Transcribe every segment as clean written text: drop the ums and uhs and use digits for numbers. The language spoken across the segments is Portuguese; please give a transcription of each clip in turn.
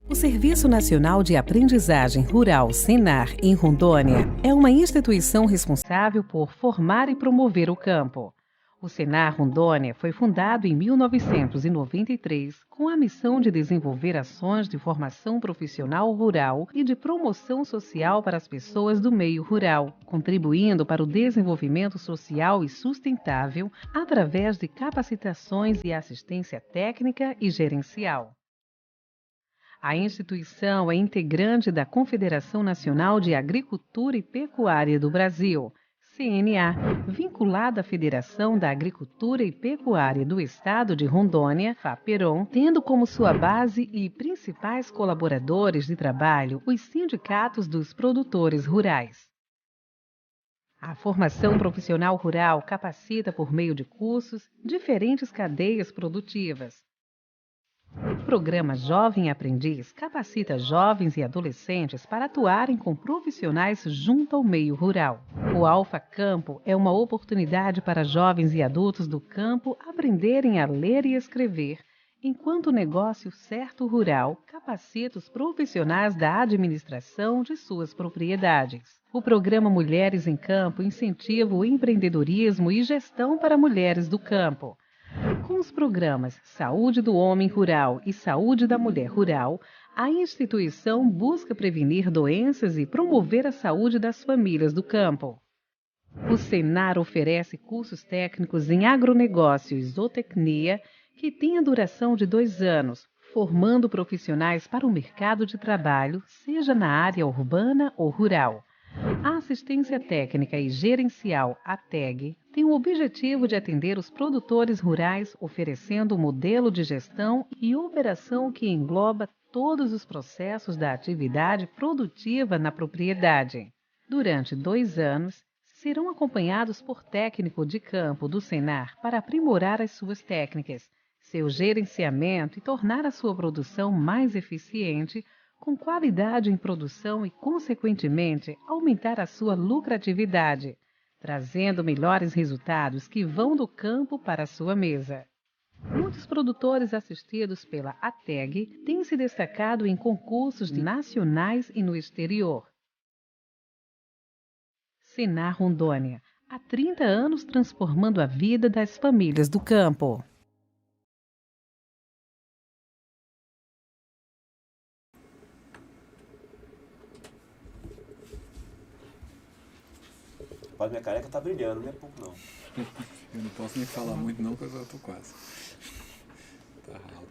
O Serviço Nacional de Aprendizagem Rural, Senar, em Rondônia, é uma instituição responsável por formar e promover o campo. O Senar Rondônia foi fundado em 1993 com a missão de desenvolver ações de formação profissional rural e de promoção social para as pessoas do meio rural, contribuindo para o desenvolvimento social e sustentável através de capacitações e assistência técnica e gerencial. A instituição é integrante da Confederação Nacional de Agricultura e Pecuária do Brasil, CNA, vinculada à Federação da Agricultura e Pecuária do Estado de Rondônia, FAPERON, tendo como sua base e principais colaboradores de trabalho os sindicatos dos produtores rurais. A formação profissional rural capacita por meio de cursos diferentes cadeias produtivas. O programa Jovem Aprendiz capacita jovens e adolescentes para atuarem com profissionais junto ao meio rural. O Alfa Campo é uma oportunidade para jovens e adultos do campo aprenderem a ler e escrever, enquanto o negócio Certo Rural capacita os profissionais da administração de suas propriedades. O programa Mulheres em Campo incentiva o empreendedorismo e gestão para mulheres do campo. Com os programas Saúde do Homem Rural e Saúde da Mulher Rural, a instituição busca prevenir doenças e promover a saúde das famílias do campo. O Senar oferece cursos técnicos em agronegócio e zootecnia que têm a duração de 2 anos, formando profissionais para o mercado de trabalho, seja na área urbana ou rural. A assistência técnica e gerencial, ATEG, tem o objetivo de atender os produtores rurais, oferecendo um modelo de gestão e operação que engloba todos os processos da atividade produtiva na propriedade. Durante 2 anos, serão acompanhados por técnico de campo do Senar para aprimorar as suas técnicas, seu gerenciamento e tornar a sua produção mais eficiente, com qualidade em produção e, consequentemente, aumentar a sua lucratividade, trazendo melhores resultados que vão do campo para a sua mesa. Muitos produtores assistidos pela ATEG têm se destacado em concursos nacionais e no exterior. Senar Rondônia, há 30 anos transformando a vida das famílias do campo. Rapaz, minha careca tá brilhando, não é pouco não. Eu não posso nem falar muito não, porque eu já tô quase. Tá ralo.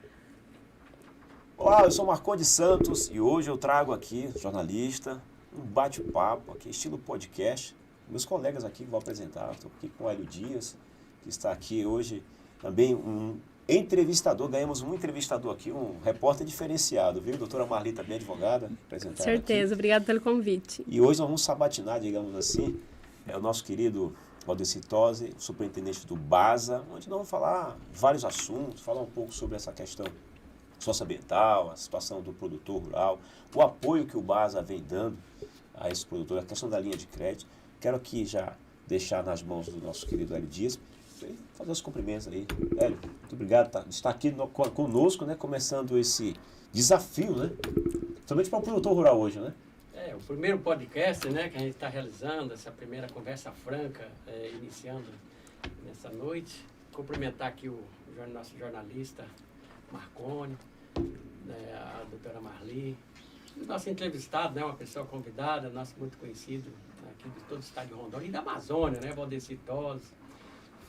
Olá, eu sou Marcondes Santos e hoje eu trago aqui, jornalista, um bate-papo aqui, estilo podcast. Meus colegas aqui que vou apresentar, estou aqui com o Hélio Dias, que está aqui hoje, também um entrevistador, ganhamos um entrevistador aqui, um repórter diferenciado, viu? Doutora Marli, também advogada, apresentada. Certeza, obrigado pelo convite. E hoje nós vamos sabatinar, digamos assim, o nosso querido Valdeci Tosi, superintendente do BASA, onde nós vamos falar vários assuntos, falar um pouco sobre essa questão socioambiental, a situação do produtor rural, o apoio que o BASA vem dando a esse produtor, a questão da linha de crédito. Quero aqui já deixar nas mãos do nosso querido Hélio Dias, fazer os cumprimentos aí. Hélio, muito obrigado por estar aqui conosco, né, começando esse desafio, né, somente para o produtor rural hoje, né? O primeiro podcast, né, que a gente está realizando, essa primeira conversa franca, iniciando nessa noite. Cumprimentar aqui o nosso jornalista Marcone, né, a doutora Marli, o nosso entrevistado, né, uma pessoa convidada, nosso muito conhecido aqui de todo o estado de Rondônia e da Amazônia, né, Valdeci Tosi,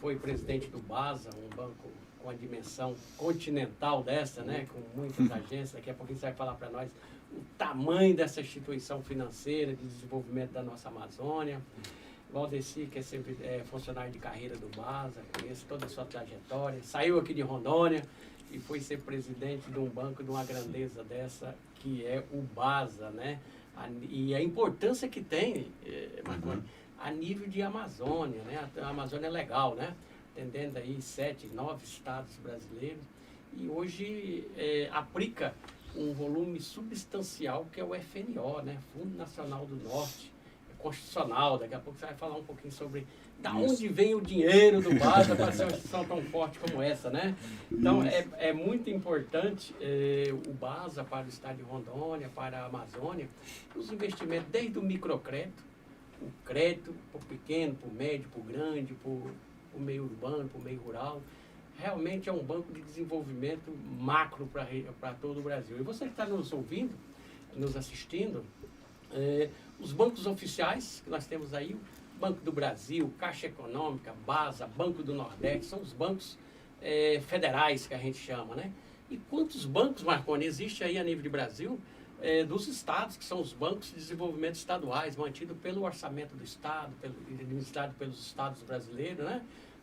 foi presidente do BASA, um banco com a dimensão continental dessa, né, com muitas agências. Daqui a pouquinho você vai falar para nós o tamanho dessa instituição financeira de desenvolvimento da nossa Amazônia. Valdeci, que é sempre funcionário de carreira do BASA, conheço toda a sua trajetória, saiu aqui de Rondônia e foi ser presidente de um banco de uma grandeza dessa, que é o BASA, né? E a importância que tem, Marconi, a nível de Amazônia, né? A Amazônia é legal, né? Atendendo aí 7, 9 estados brasileiros, e hoje aplica um volume substancial que é o FNO, né? Fundo Nacional do Norte, constitucional. Daqui a pouco você vai falar um pouquinho sobre da onde vem o dinheiro do BASA para ser uma instituição tão forte como essa, né? Então, é muito importante o BASA para o estado de Rondônia, para a Amazônia, os investimentos desde o microcrédito, o crédito para o pequeno, para o médio, para o grande, para o meio urbano, para o meio rural. Realmente é um banco de desenvolvimento macro para todo o Brasil. E você que está nos ouvindo, nos assistindo, os bancos oficiais que nós temos aí, Banco do Brasil, Caixa Econômica, BASA, Banco do Nordeste, são os bancos federais que a gente chama, né? E quantos bancos, Marconi, existe aí a nível de Brasil dos estados, que são os bancos de desenvolvimento estaduais, mantidos pelo orçamento do estado, administrado pelos estados brasileiros, né?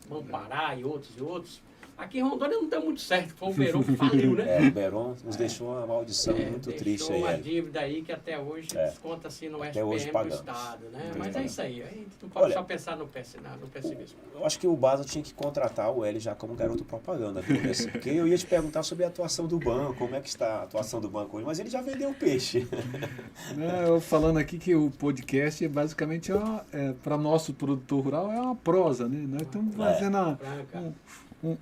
Banco Pará e outros. Aqui em Rondônia não deu muito certo, foi o Beron que faliu, né? O Beron nos deixou uma maldição muito triste aí. Deixou uma dívida aí que até hoje desconta-se no até hoje SPM do Estado, né? Mas é isso aí, a gente não pode só pensar no pessimismo. Eu acho que o BASA tinha que contratar o Hélio já como garoto propaganda, viu? Porque eu ia te perguntar sobre a atuação do banco, como é que está a atuação do banco hoje, mas ele já vendeu o peixe. Eu falando aqui que o podcast é basicamente, para nosso produtor rural, é uma prosa, né? Nós estamos fazendo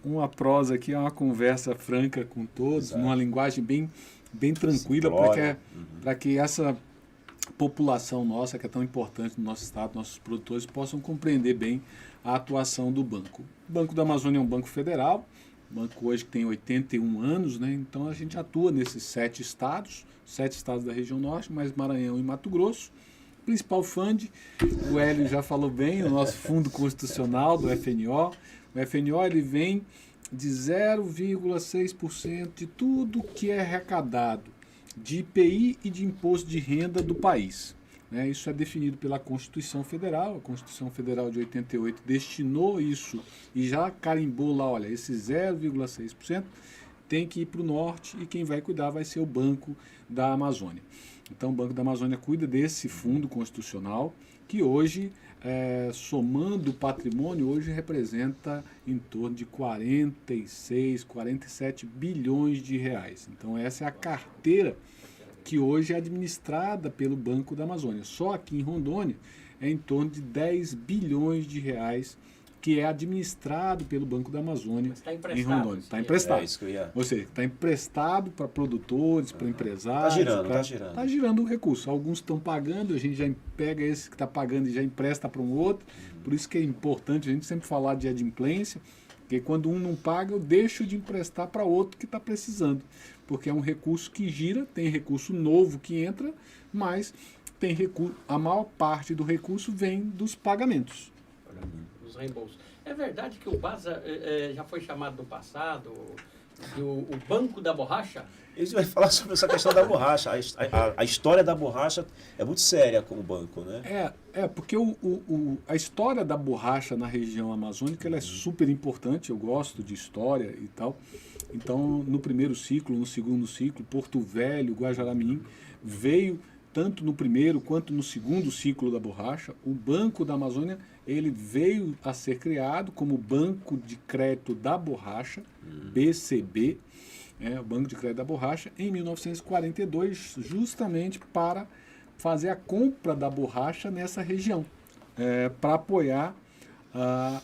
uma prosa aqui, é uma conversa franca com todos, numa linguagem bem tranquila, para que essa população nossa, que é tão importante no nosso estado, nossos produtores, possam compreender bem a atuação do banco. O Banco da Amazônia é um banco federal, banco hoje que tem 81 anos, né? Então a gente atua nesses 7 estados da região norte, mais Maranhão e Mato Grosso. O principal fund, o Hélio já falou bem, o nosso fundo constitucional do FNO. O FNO ele vem de 0,6% de tudo que é arrecadado de IPI e de imposto de renda do país. Né? Isso é definido pela Constituição Federal. A Constituição Federal de 88 destinou isso e já carimbou lá, olha, esse 0,6% tem que ir para o norte e quem vai cuidar vai ser o Banco da Amazônia. Então o Banco da Amazônia cuida desse fundo constitucional que hoje, somando o patrimônio, hoje representa em torno de 46, 47 bilhões de reais. Então essa é a carteira que hoje é administrada pelo Banco da Amazônia. Só aqui em Rondônia é em torno de 10 bilhões de reais que é administrado pelo Banco da Amazônia em Rondônia. Está emprestado. Ou seja, está emprestado para produtores, para empresários. Está girando. Está girando o recurso. Alguns estão pagando, a gente já pega esse que está pagando e já empresta para um outro. Por isso que é importante a gente sempre falar de adimplência, porque quando um não paga, eu deixo de emprestar para outro que está precisando. Porque é um recurso que gira, tem recurso novo que entra, mas tem recurso, a maior parte do recurso vem dos pagamentos. Dos reembolsos. É verdade que o BASA já foi chamado no passado o Banco da Borracha? Eles vai falar sobre essa questão da borracha. A história da borracha é muito séria com o banco, né? Porque a história da borracha na região amazônica ela é super importante. Eu gosto de história e tal. Então, no primeiro ciclo, no segundo ciclo, Porto Velho, Guajará-Mirim, veio tanto no primeiro quanto no segundo ciclo da borracha. O Banco da Amazônia ele veio a ser criado como Banco de Crédito da Borracha, BCB, o Banco de Crédito da Borracha, em 1942, justamente para fazer a compra da borracha nessa região, para apoiar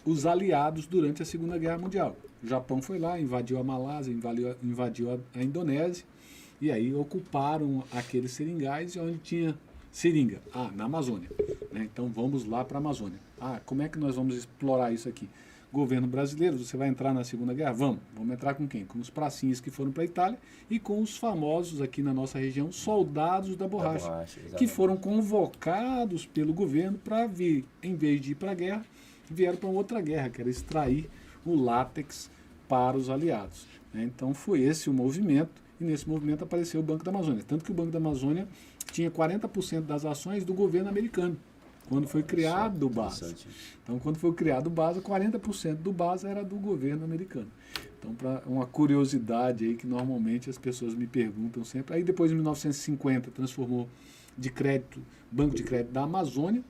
os aliados durante a Segunda Guerra Mundial. O Japão foi lá, invadiu a Malásia, invadiu a Indonésia, e aí ocuparam aqueles seringais onde tinha seringa, na Amazônia. Né? Então vamos lá para a Amazônia. Como é que nós vamos explorar isso aqui? Governo brasileiro, você vai entrar na Segunda Guerra? Vamos entrar com quem? Com os pracinhas que foram para a Itália e com os famosos aqui na nossa região, soldados da borracha que foram convocados pelo governo para vir, em vez de ir para a guerra, vieram para outra guerra, que era extrair o látex para os aliados. Né? Então foi esse o movimento, e nesse movimento apareceu o Banco da Amazônia. Tanto que o Banco da Amazônia tinha 40% das ações do governo americano, quando foi criado o BASA. Então, quando foi criado o BASA, 40% do BASA era do governo americano. Então, para uma curiosidade aí que normalmente as pessoas me perguntam sempre. Aí depois, em 1950, transformou de crédito, Banco de Crédito da Amazônia,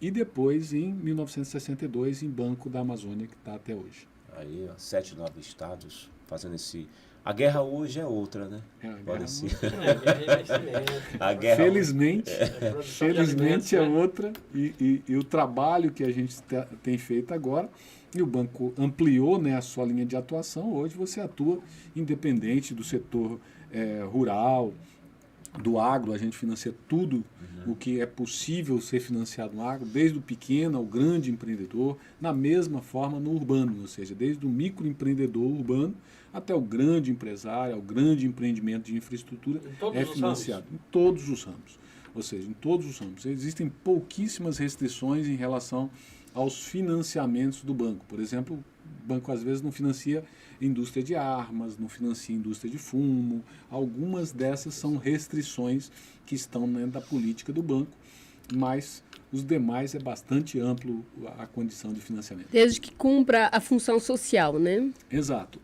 e depois, em 1962, em Banco da Amazônia, que está até hoje. Aí, 7, 9 estados fazendo esse A guerra hoje é outra, né? Pode ser. A guerra felizmente, produção de felizmente é alimentos, né? outra e o trabalho que a gente tem feito agora, e o banco ampliou, né, a sua linha de atuação. Hoje você atua independente do setor rural, do agro, a gente financia tudo o que é possível ser financiado no agro, desde o pequeno ao grande empreendedor, na mesma forma no urbano, ou seja, desde o microempreendedor urbano até o grande empresário, ao grande empreendimento de infraestrutura, é financiado em todos os ramos. Ou seja, em todos os ramos. Existem pouquíssimas restrições em relação aos financiamentos do banco. Por exemplo, o banco às vezes não financia indústria de armas, não financia indústria de fumo. Algumas dessas são restrições que estão dentro da política do banco, mas os demais é bastante amplo a condição de financiamento. Desde que cumpra a função social, né? Exato.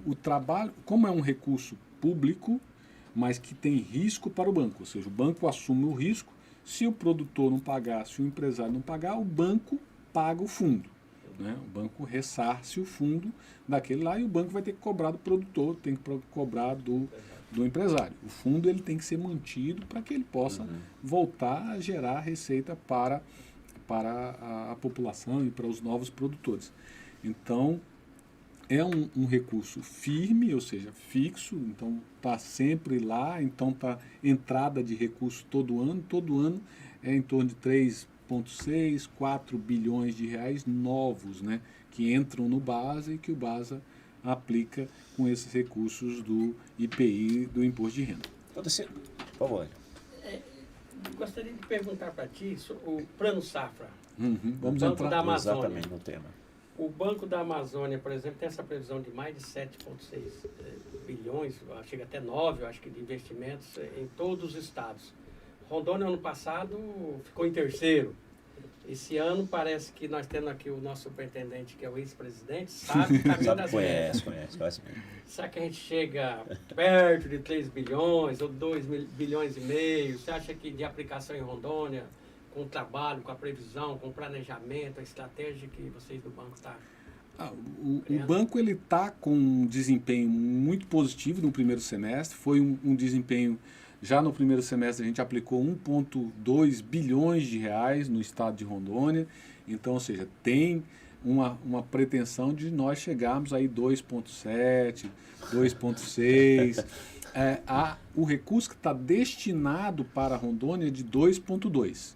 O trabalho, como é um recurso público, mas que tem risco para o banco, ou seja, o banco assume o risco. Se o produtor não pagar, se o empresário não pagar, o banco paga o fundo. Né? O banco ressarce o fundo daquele lá e o banco vai ter que cobrar do produtor, tem que cobrar do empresário. O fundo ele tem que ser mantido para que ele possa voltar a gerar receita para a população e para os novos produtores. Então, é um recurso firme, ou seja, fixo, então está sempre lá, então está entrada de recurso todo ano é em torno de 3,6, 4 bilhões de reais novos, né, que entram no BASA e que o BASA aplica com esses recursos do IPI, do Imposto de Renda. Por favor. Gostaria de perguntar para ti o Plano Safra. Vamos Banco entrar da Amazônia. Exatamente no tema. O Banco da Amazônia, por exemplo, tem essa previsão de mais de 7,6 bilhões, chega até 9, eu acho que, de investimentos em todos os estados. Rondônia, ano passado, ficou em terceiro. Esse ano parece que nós temos aqui o nosso superintendente, que é o ex-presidente, sabe o caminho das metas. Conhece mesmo. Será que a gente chega perto de 3 bilhões ou 2 bilhões e meio? Você acha que de aplicação em Rondônia, com o trabalho, com a previsão, com o planejamento, a estratégia que vocês do banco estão... O banco está com um desempenho muito positivo no primeiro semestre. Foi um desempenho, já no primeiro semestre a gente aplicou 1,2 bilhões de reais no estado de Rondônia. Então, ou seja, tem uma pretensão de nós chegarmos aí 2,7, 2,6. O recurso que está destinado para Rondônia é de 2,2.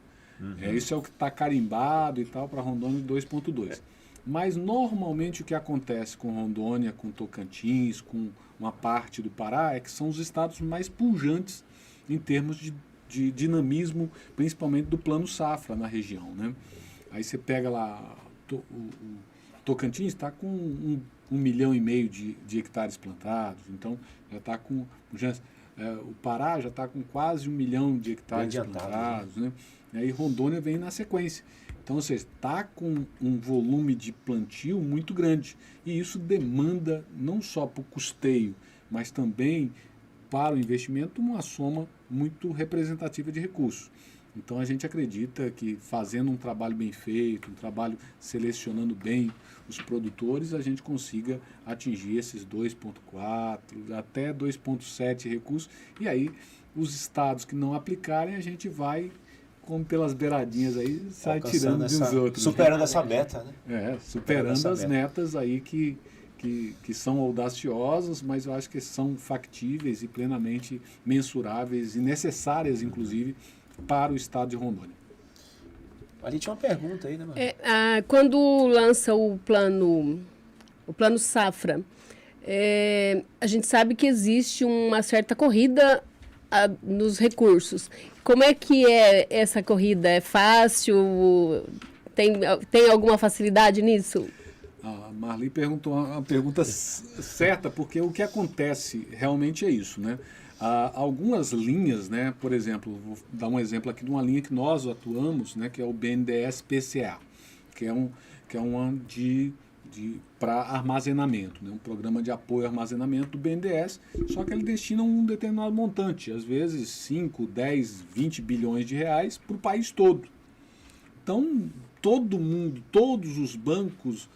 Isso é o que está carimbado e tal para Rondônia de 2,2. Mas normalmente o que acontece com Rondônia, com Tocantins, com uma parte do Pará, é que são os estados mais pujantes em termos de dinamismo, principalmente do Plano Safra na região, né? Aí você pega lá, o Tocantins está com 1,5 milhão de hectares plantados, então já está com... o Pará já está com quase 1 milhão de hectares plantados, né? E aí Rondônia vem na sequência. Então, ou seja, está com um volume de plantio muito grande. E isso demanda, não só para o custeio, mas também para o investimento, uma soma muito representativa de recursos. Então, a gente acredita que fazendo um trabalho bem feito, um trabalho selecionando bem os produtores, a gente consiga atingir esses 2,4, até 2,7 recursos. E aí, os estados que não aplicarem, a gente vai... como pelas beiradinhas aí, sai tirando dos outros. Superando essa meta, né? Superando as metas aí que são audaciosas, mas eu acho que são factíveis e plenamente mensuráveis e necessárias, inclusive, para o estado de Rondônia. Ali tinha uma pergunta aí, né, mano? Quando lança o plano Safra, a gente sabe que existe uma certa corrida nos recursos. Como é que é essa corrida? É fácil? Tem alguma facilidade nisso? A Marli perguntou uma pergunta certa, porque o que acontece realmente é isso, né? Algumas linhas, né? Por exemplo, vou dar um exemplo aqui de uma linha que nós atuamos, né? Que é o BNDES-PCA, que é uma para armazenamento, né? Um programa de apoio ao armazenamento do BNDES, só que ele destina um determinado montante, às vezes 5, 10, 20 bilhões de reais para o país todo. Então, todo mundo, todos os bancos,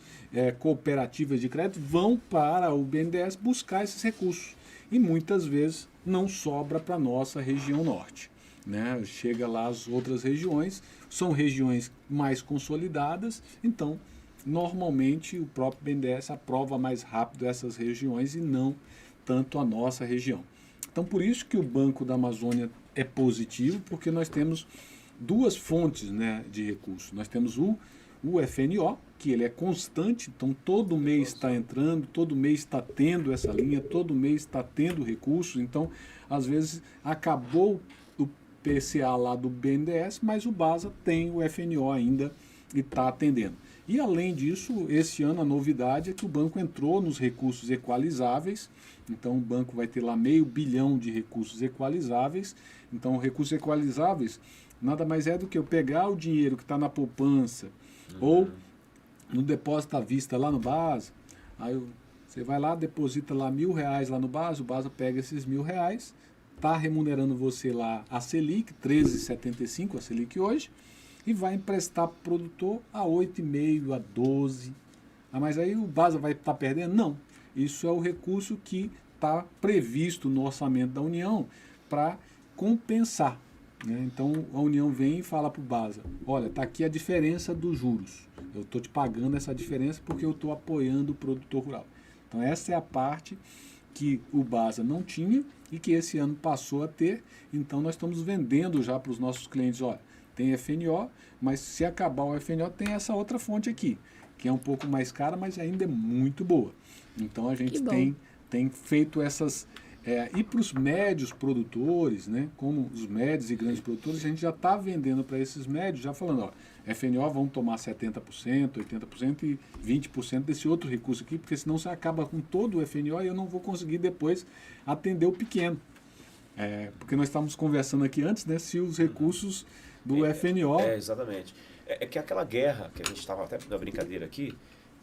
cooperativas de crédito vão para o BNDES buscar esses recursos. e muitas vezes não sobra para a nossa região norte. Né? Chega lá as outras regiões, são regiões mais consolidadas, então normalmente o próprio BNDES aprova mais rápido essas regiões e não tanto a nossa região. Então por isso que o Banco da Amazônia é positivo, porque nós temos duas fontes, né, de recursos. Nós temos o FNO, que ele é constante, então todo mês está entrando, todo mês está tendo essa linha, todo mês está tendo recursos, então às vezes acabou o PCA lá do BNDES, mas o BASA tem o FNO ainda e está atendendo. E além disso, esse ano a novidade é que o banco entrou nos recursos equalizáveis, então o banco vai ter lá R$500 bilhão de recursos equalizáveis. Então recursos equalizáveis nada mais é do que eu pegar o dinheiro que está na poupança ou no depósito à vista lá no BASA, aí você vai lá, deposita lá R$1.000 lá no BASA, o BASA pega esses R$1.000, está remunerando você lá a Selic, 13,75 a Selic hoje, e vai emprestar para o produtor a 8,5, a 12. Mas aí o BASA vai estar perdendo? Não. Isso é o recurso que está previsto no orçamento da União para compensar. Né? Então a União vem e fala para o BASA, olha, está aqui a diferença dos juros. Eu estou te pagando essa diferença porque eu estou apoiando o produtor rural. Então essa é a parte que o BASA não tinha e que esse ano passou a ter. Então nós estamos vendendo já para os nossos clientes, olha, tem FNO, mas se acabar o FNO tem essa outra fonte aqui, que é um pouco mais cara, mas ainda é muito boa. Então a gente tem feito essas... e para os médios produtores, né, como os médios e grandes produtores, a gente já está vendendo para esses médios, já falando, ó, FNO vão tomar 70%, 80% e 20% desse outro recurso aqui, porque senão você acaba com todo o FNO e eu não vou conseguir depois atender o pequeno. Porque nós estávamos conversando aqui antes, né, se os recursos do FNO... Exatamente. É que aquela guerra, que a gente estava até na brincadeira aqui,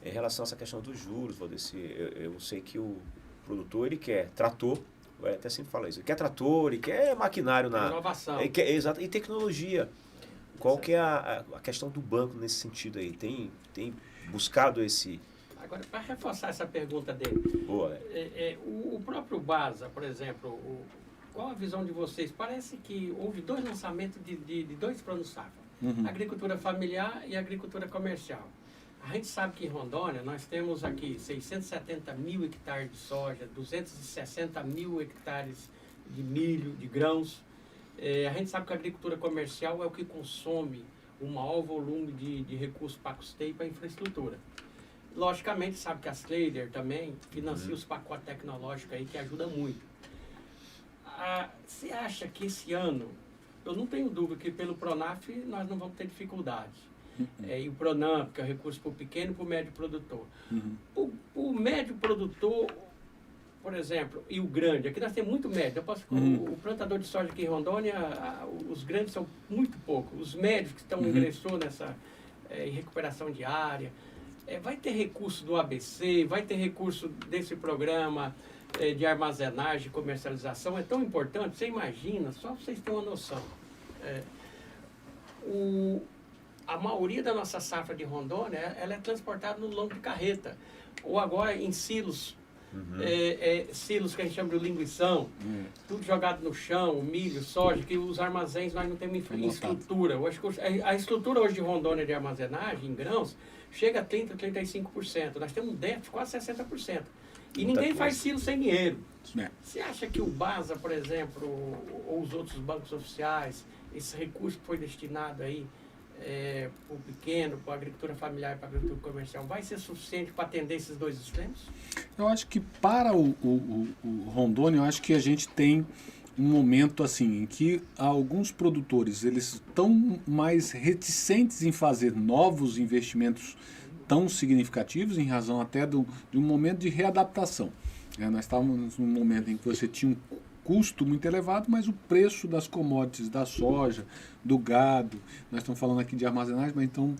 em relação a essa questão dos juros, Valdeci, eu sei que o produtor, ele quer trator, até sempre fala isso, ele quer trator, ele quer maquinário na... Inovação. Exato, e tecnologia. Qual que é a questão do banco nesse sentido aí? Tem buscado esse... Agora, para reforçar essa pergunta dele, Boa, o próprio BASA, por exemplo, qual a visão de vocês? Parece que houve dois lançamentos de dois planos safra, agricultura familiar e agricultura comercial. A gente sabe que em Rondônia nós temos aqui 670 mil hectares de soja, 260 mil hectares de milho, de grãos. A gente sabe que a agricultura comercial é o que consome o maior volume de recursos para custeio e para infraestrutura. Logicamente, sabe que a Slater também financia os pacotes tecnológicos aí, que ajuda muito. Você acha que esse ano, eu não tenho dúvida que pelo Pronaf nós não vamos ter dificuldades. E o Pronamp, que é o recurso para o pequeno e para o médio produtor. O médio produtor, por exemplo, e o grande, aqui nós temos muito médio. O plantador de soja aqui em Rondônia, os grandes são muito poucos. Os médios que estão ingressou nessa em recuperação de área. Vai ter recurso do ABC, vai ter recurso desse programa de armazenagem, comercialização. É tão importante, você imagina, só para vocês terem uma noção. A maioria da nossa safra de Rondônia, ela é transportada no lombo de carreta. Ou agora em silos, silos que a gente chama de linguição, tudo jogado no chão, o milho, soja, que os armazéns nós não temos estrutura. Eu acho que a estrutura hoje de Rondônia de armazenagem, em grãos, chega a 30%, 35%. Nós temos um déficit de quase 60%. E ninguém faz silo sem dinheiro. Você acha que o BASA, por exemplo, ou os outros bancos oficiais, esse recurso que foi destinado aí, para o pequeno, para a agricultura familiar e para a agricultura comercial, vai ser suficiente para atender esses dois extremos? Eu acho que para o Rondônia, eu acho que a gente tem um momento assim em que alguns produtores eles estão mais reticentes em fazer novos investimentos tão significativos, em razão até de um momento de readaptação. Nós estávamos num momento em que você tinha um custo muito elevado, mas o preço das commodities, da soja, do gado, nós estamos falando aqui de armazenagem, mas então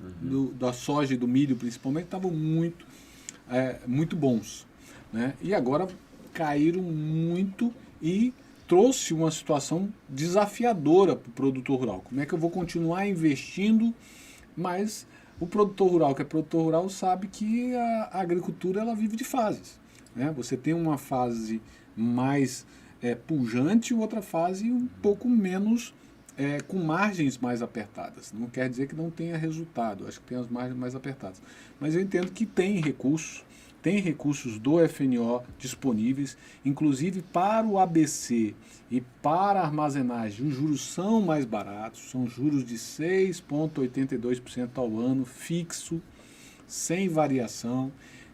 da soja e do milho principalmente, estavam muito bons. Né? E agora caíram muito e trouxe uma situação desafiadora para o produtor rural. Como é que eu vou continuar investindo, mas o produtor rural, que é produtor rural, sabe que a agricultura ela vive de fases. Né? Você tem uma fase mais pujante e outra fase um pouco menos, com margens mais apertadas. Não quer dizer que não tenha resultado, acho que tem as margens mais apertadas. Mas eu entendo que tem recursos do FNO disponíveis, inclusive para o ABC e para a armazenagem. Os juros são mais baratos, são juros de 6,82% ao ano, fixo, sem variação.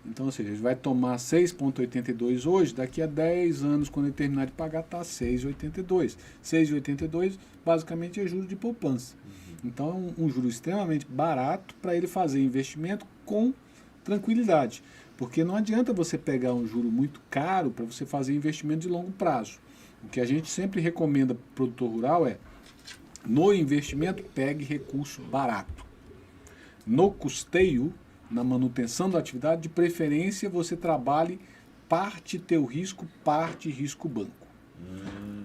Então, ou seja, ele vai tomar 6,82 hoje, daqui a 10 anos, quando ele terminar de pagar, está 6,82. 6,82 basicamente é juros de poupança. Então, é um juro extremamente barato para ele fazer investimento com tranquilidade. Porque não adianta você pegar um juro muito caro para você fazer investimento de longo prazo. O que a gente sempre recomenda para o produtor rural é, no investimento, pegue recurso barato. No custeio, na manutenção da atividade, de preferência você trabalhe parte teu risco, parte risco banco.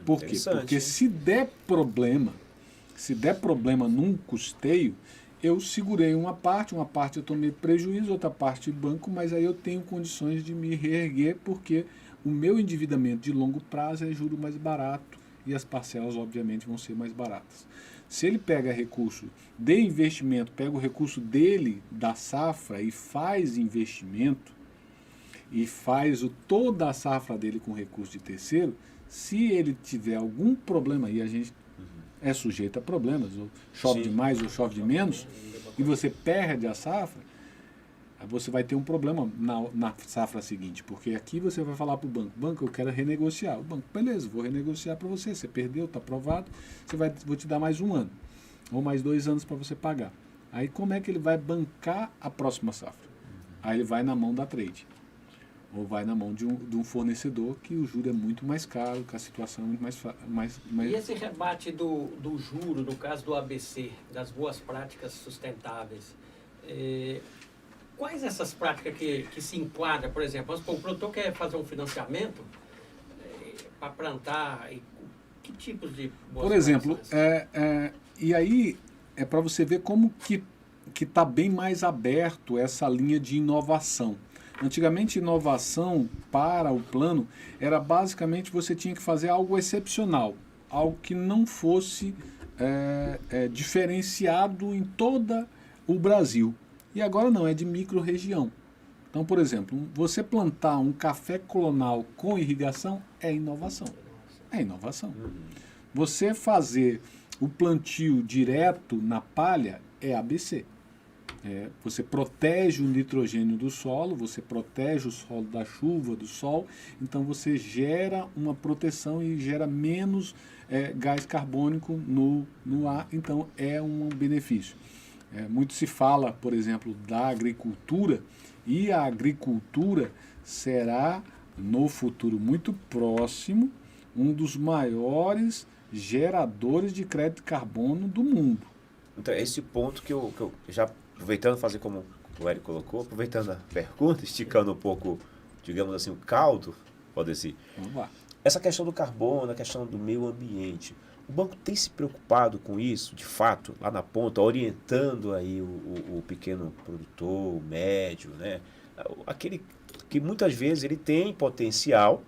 Por quê? Porque se der problema num custeio, eu segurei uma parte eu tomei prejuízo, outra parte banco, mas aí eu tenho condições de me reerguer, porque o meu endividamento de longo prazo é juro mais barato e as parcelas, obviamente, vão ser mais baratas. Se ele pega recurso de investimento, pega o recurso dele, da safra, e faz investimento, e faz toda a safra dele com recurso de terceiro, se ele tiver algum problema, e a gente é sujeito a problemas, ou chove demais ou chove de menos, e você perde a safra, você vai ter um problema na safra seguinte, porque aqui você vai falar para o banco, eu quero renegociar. O banco, beleza, vou renegociar para você perdeu, está aprovado, vou te dar mais 1 ano, ou mais 2 anos para você pagar. Aí como é que ele vai bancar a próxima safra? Aí ele vai na mão da trade, ou vai na mão de um fornecedor que o juro é muito mais caro, que a situação é muito mais... E esse rebate do juro, no caso do ABC, das boas práticas sustentáveis, quais essas práticas que se enquadram, por exemplo, o produtor quer fazer um financiamento para plantar, que tipos de boas Por exemplo, práticas? e aí é para você ver como que está bem mais aberto essa linha de inovação. Antigamente, inovação para o plano era basicamente você tinha que fazer algo excepcional, algo que não fosse diferenciado em todo o Brasil. E agora não, é de micro-região. Então, por exemplo, você plantar um café colonal com irrigação é inovação. É inovação. Você fazer o plantio direto na palha é ABC. Você protege o nitrogênio do solo, você protege o solo da chuva, do sol, então você gera uma proteção e gera menos gás carbônico no ar, então é um benefício. Muito se fala, por exemplo, da agricultura, e a agricultura será, no futuro muito próximo, um dos maiores geradores de crédito de carbono do mundo. Então, esse ponto que eu já, aproveitando fazer como o Érico colocou, aproveitando a pergunta, esticando um pouco, digamos assim, o caldo, pode ser. Vamos lá. Essa questão do carbono, a questão do meio ambiente, o banco tem se preocupado com isso, de fato, lá na ponta, orientando aí o pequeno produtor, o médio, né? Aquele que muitas vezes ele tem potencial,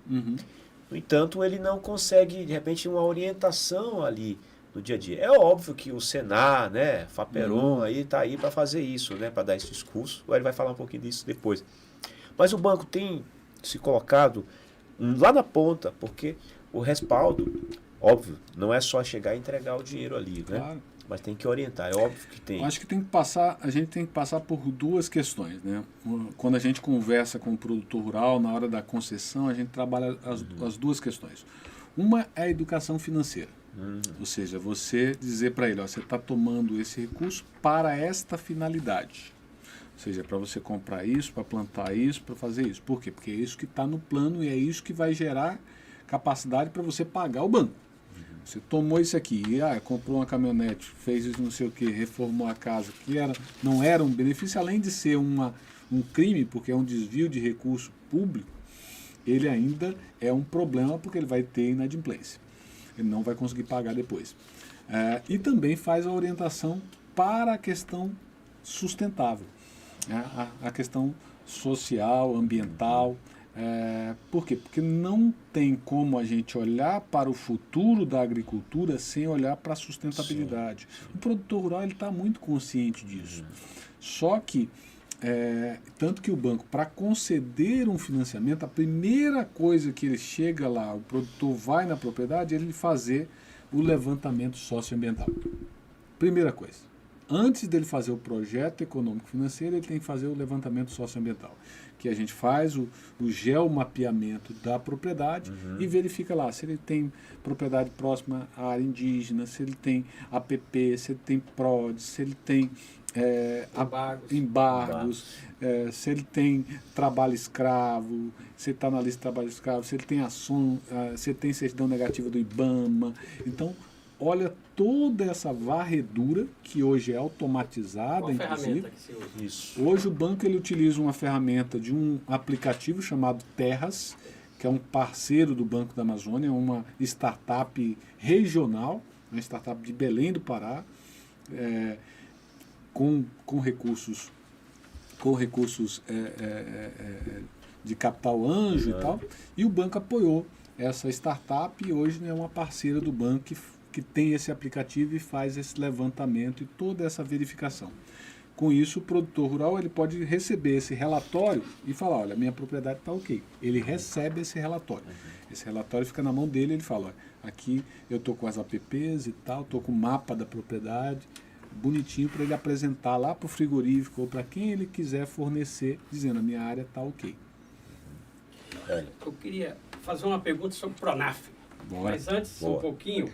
no entanto, ele não consegue, de repente, uma orientação ali no dia a dia. É óbvio que o Senar, né, Faperon, aí está aí para fazer isso, né, para dar esses cursos. Ele vai falar um pouquinho disso depois. Mas o banco tem se colocado lá na ponta, porque o respaldo, óbvio, não é só chegar e entregar o dinheiro ali, né? Claro. Mas tem que orientar, é óbvio que tem. Eu acho que a gente tem que passar por duas questões, né? Quando a gente conversa com o produtor rural, na hora da concessão, a gente trabalha as duas questões. Uma é a educação financeira. Ou seja, você dizer para ele, ó, você está tomando esse recurso para esta finalidade. Ou seja, para você comprar isso, para plantar isso, para fazer isso. Por quê? Porque é isso que está no plano e é isso que vai gerar capacidade para você pagar o banco. Você tomou isso aqui, comprou uma caminhonete, fez isso não sei o que, reformou a casa, que não era um benefício, além de ser um crime, porque é um desvio de recurso público, ele ainda é um problema porque ele vai ter inadimplência. Ele não vai conseguir pagar depois. E também faz a orientação para a questão sustentável, a questão social, ambiental, Por quê? Porque não tem como a gente olhar para o futuro da agricultura sem olhar para a sustentabilidade. O produtor rural está muito consciente disso. Só que, tanto que o banco, para conceder um financiamento, a primeira coisa que ele chega lá, o produtor vai na propriedade, é ele fazer o levantamento socioambiental. Primeira coisa. Antes dele fazer o projeto econômico-financeiro, ele tem que fazer o levantamento socioambiental, que a gente faz o geomapeamento da propriedade e verifica lá se ele tem propriedade próxima à área indígena, se ele tem APP, se ele tem PROD, se ele tem embargos, se ele tem trabalho escravo, se ele está na lista de trabalho escravo, se ele tem ação, se ele tem certidão negativa do IBAMA. Então, olha toda essa varredura que hoje é automatizada, Qual inclusive. ferramenta que se usa? Isso. Hoje o banco ele utiliza uma ferramenta de um aplicativo chamado Terras, que é um parceiro do Banco da Amazônia, uma startup regional, uma startup de Belém do Pará, com recursos de capital anjo e tal, e o banco apoiou essa startup e hoje é uma parceira do banco que tem esse aplicativo e faz esse levantamento e toda essa verificação. Com isso, o produtor rural ele pode receber esse relatório e falar, olha, minha propriedade está ok. Ele recebe esse relatório. Esse relatório fica na mão dele, ele fala, olha, aqui eu estou com as APPs e tal, estou com o mapa da propriedade, bonitinho para ele apresentar lá para o frigorífico ou para quem ele quiser fornecer, dizendo, a minha área está ok. Eu queria fazer uma pergunta sobre o Pronaf. Bora. Mas antes, Boa. um pouquinho,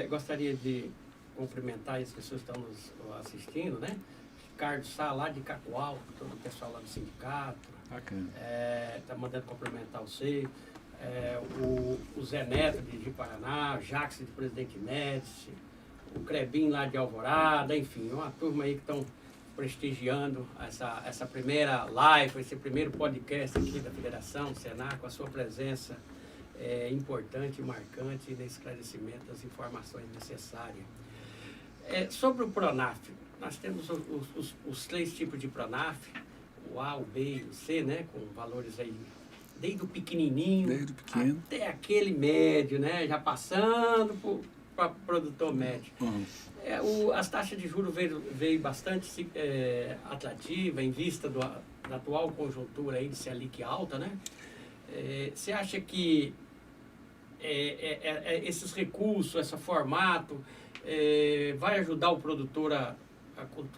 gostaria de cumprimentar as pessoas que estão nos assistindo, né? Ricardo Sá, lá de Cacoal, todo o pessoal lá do sindicato. Bacana. Está mandando cumprimentar você. O Zé Neto de Paraná, o Jax de Presidente Médici, o Crebin lá de Alvorada, enfim, uma turma aí que estão prestigiando essa primeira live, esse primeiro podcast aqui da Federação, do Senar, com a sua presença importante e marcante no esclarecimento das informações necessárias. Sobre o Pronaf, nós temos os 3 tipos de Pronaf, o A, o B e o C, né, com valores aí desde o pequenininho até aquele médio, né, já passando para o produtor médio. As taxas de juros veio bastante atrativa em vista da atual conjuntura aí de Selic alta, né? Você acha que esses recursos, esse formato, vai ajudar o produtor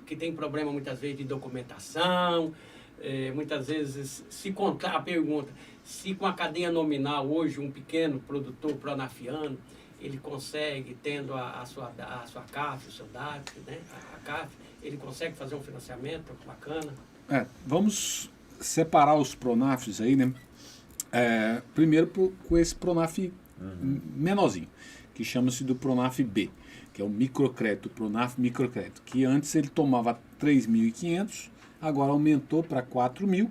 que tem problema muitas vezes de documentação, muitas vezes a pergunta, se com a cadeia nominal hoje um pequeno produtor pronafiano, ele consegue, tendo a sua CAF, o seu DAP, né, a CAF, ele consegue fazer um financiamento bacana? Vamos separar os Pronafs aí, né? Primeiro com esse Pronaf menorzinho, que chama-se do Pronaf B, que é o microcrédito, o Pronaf microcrédito, que antes ele tomava 3.500, agora aumentou para 4.000,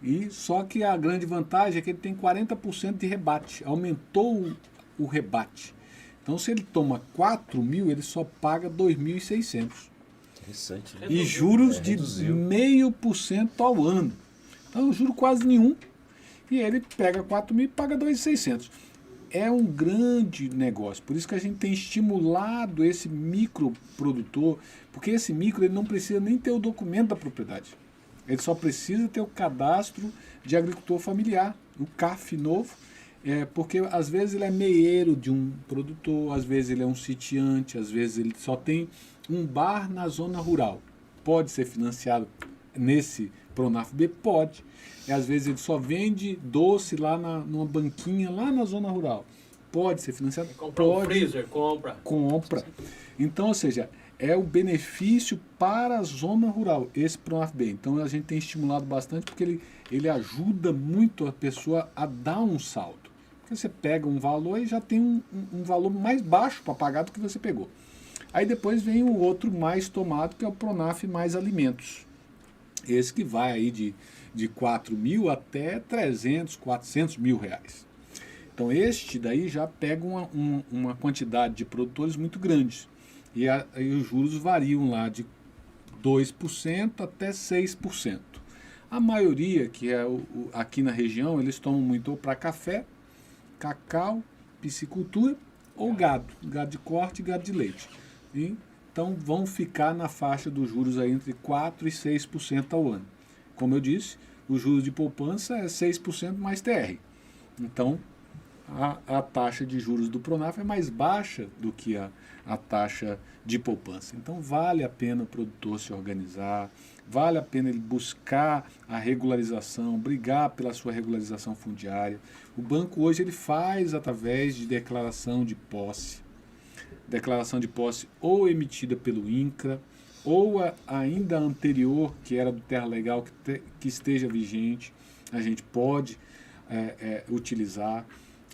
e só que a grande vantagem é que ele tem 40% de rebate, aumentou o rebate. Então, se ele toma 4.000, ele só paga 2.600. Interessante. Né? E juros de 0,5% ao ano. Então, juro quase nenhum. E ele pega 4.000 e paga 2.600. É um grande negócio. Por isso que a gente tem estimulado esse microprodutor, porque esse micro ele não precisa nem ter o documento da propriedade. Ele só precisa ter o cadastro de agricultor familiar, o CAF novo, porque às vezes ele é meieiro de um produtor, às vezes ele é um sitiante, às vezes ele só tem um bar na zona rural. Pode ser financiado nesse Pronaf B? Pode. Às vezes ele só vende doce lá numa banquinha, lá na zona rural. Pode ser financiado? Compra um freezer, compra. Então, ou seja, é o benefício para a zona rural, esse Pronaf B. Então a gente tem estimulado bastante porque ele ajuda muito a pessoa a dar um salto. Porque você pega um valor e já tem um valor mais baixo para pagar do que você pegou. Aí depois vem o outro mais tomado, que é o Pronaf mais alimentos. Esse que vai aí de 4.000 até 300, 400 mil reais. Então este daí já pega uma quantidade de produtores muito grande. E os juros variam lá de 2% até 6%. A maioria, que é aqui na região, eles tomam muito para café, cacau, piscicultura ou gado de corte e gado de leite. Então vão ficar na faixa dos juros aí entre 4% e 6% ao ano. Como eu disse, o juros de poupança é 6% mais TR. Então a taxa de juros do Pronaf é mais baixa do que a taxa de poupança. Então vale a pena o produtor se organizar, vale a pena ele buscar a regularização, brigar pela sua regularização fundiária. O banco hoje ele faz através de declaração de posse ou emitida pelo INCRA, ou ainda anterior, que era do Terra Legal, que esteja vigente, a gente pode utilizar.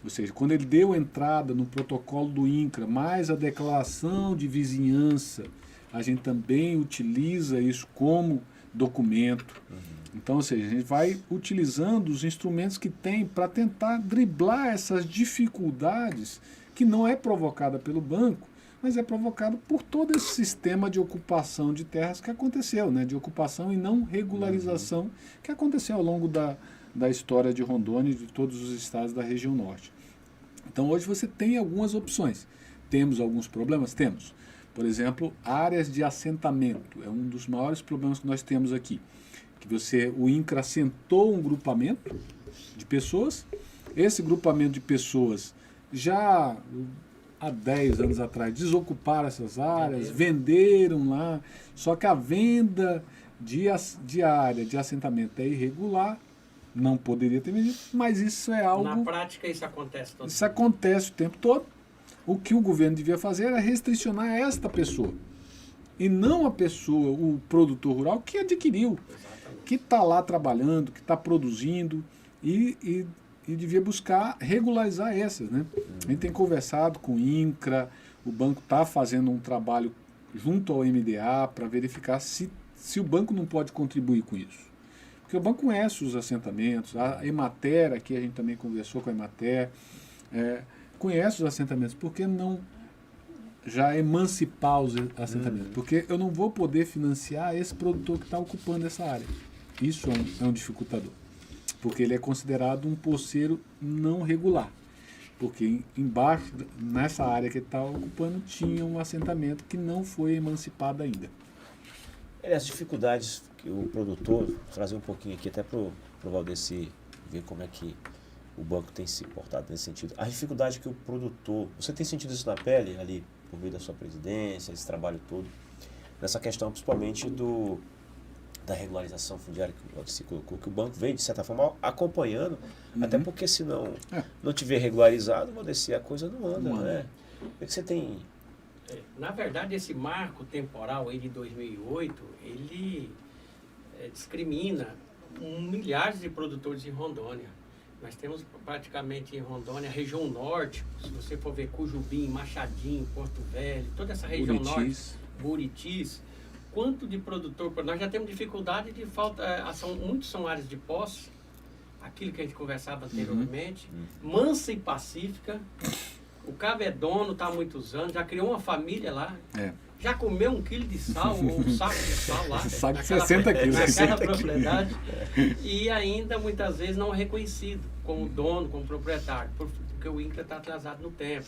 Ou seja, quando ele deu entrada no protocolo do INCRA, mais a declaração de vizinhança, a gente também utiliza isso como documento. Então, ou seja, a gente vai utilizando os instrumentos que tem para tentar driblar essas dificuldades que não é provocada pelo banco, mas é provocado por todo esse sistema de ocupação de terras que aconteceu, né? De ocupação e não regularização que aconteceu ao longo da história de Rondônia e de todos os estados da região norte. Então hoje você tem algumas opções. Temos alguns problemas? Temos. Por exemplo, áreas de assentamento. É um dos maiores problemas que nós temos aqui. Que o INCRA assentou um grupamento de pessoas. Esse grupamento de pessoas já há 10 anos atrás desocuparam essas áreas, venderam lá. Só que a venda de área de assentamento é irregular. Não poderia ter medido, mas isso é algo... Na prática isso acontece todo Isso acontece o tempo todo. O que o governo devia fazer era restricionar esta pessoa. E não a pessoa, o produtor rural que adquiriu, que está lá trabalhando, que está produzindo e devia buscar regularizar essas, né? A gente tem conversado com o INCRA, o banco está fazendo um trabalho junto ao MDA para verificar se o banco não pode contribuir com isso. Porque o banco conhece os assentamentos, a Emater, aqui a gente também conversou com a Emater, conhece os assentamentos, por que não já emancipar os assentamentos? Porque eu não vou poder financiar esse produtor que está ocupando essa área. Isso é um dificultador, porque ele é considerado um poceiro não regular, porque embaixo, nessa área que ele está ocupando, tinha um assentamento que não foi emancipado ainda. As dificuldades que o produtor, trazer um pouquinho aqui até para o Valdeci ver como é que o banco tem se portado nesse sentido. A dificuldade que o produtor, você tem sentido isso na pele ali, por meio da sua presidência, esse trabalho todo, nessa questão principalmente da regularização fundiária que o Valdeci colocou, que o banco vem, de certa forma, acompanhando, até porque se não tiver regularizado, Valdeci, a coisa não anda, né? O que você tem... Na verdade, esse marco temporal aí de 2008, ele discrimina milhares de produtores em Rondônia. Nós temos praticamente em Rondônia, região norte, se você for ver Cujubim, Machadinho, Porto Velho, toda essa região norte, Buritis, quanto de produtor, nós já temos dificuldade de falta, muitos são áreas de posse, aquilo que a gente conversava anteriormente, mansa e pacífica. O Cabedono está há muitos anos, já criou uma família lá, já comeu 1 quilo de sal, ou um saco de sal lá, saco de 60 quilos, naquela propriedade, e ainda muitas vezes não é reconhecido como dono, como proprietário, porque o INCRA está atrasado no tempo,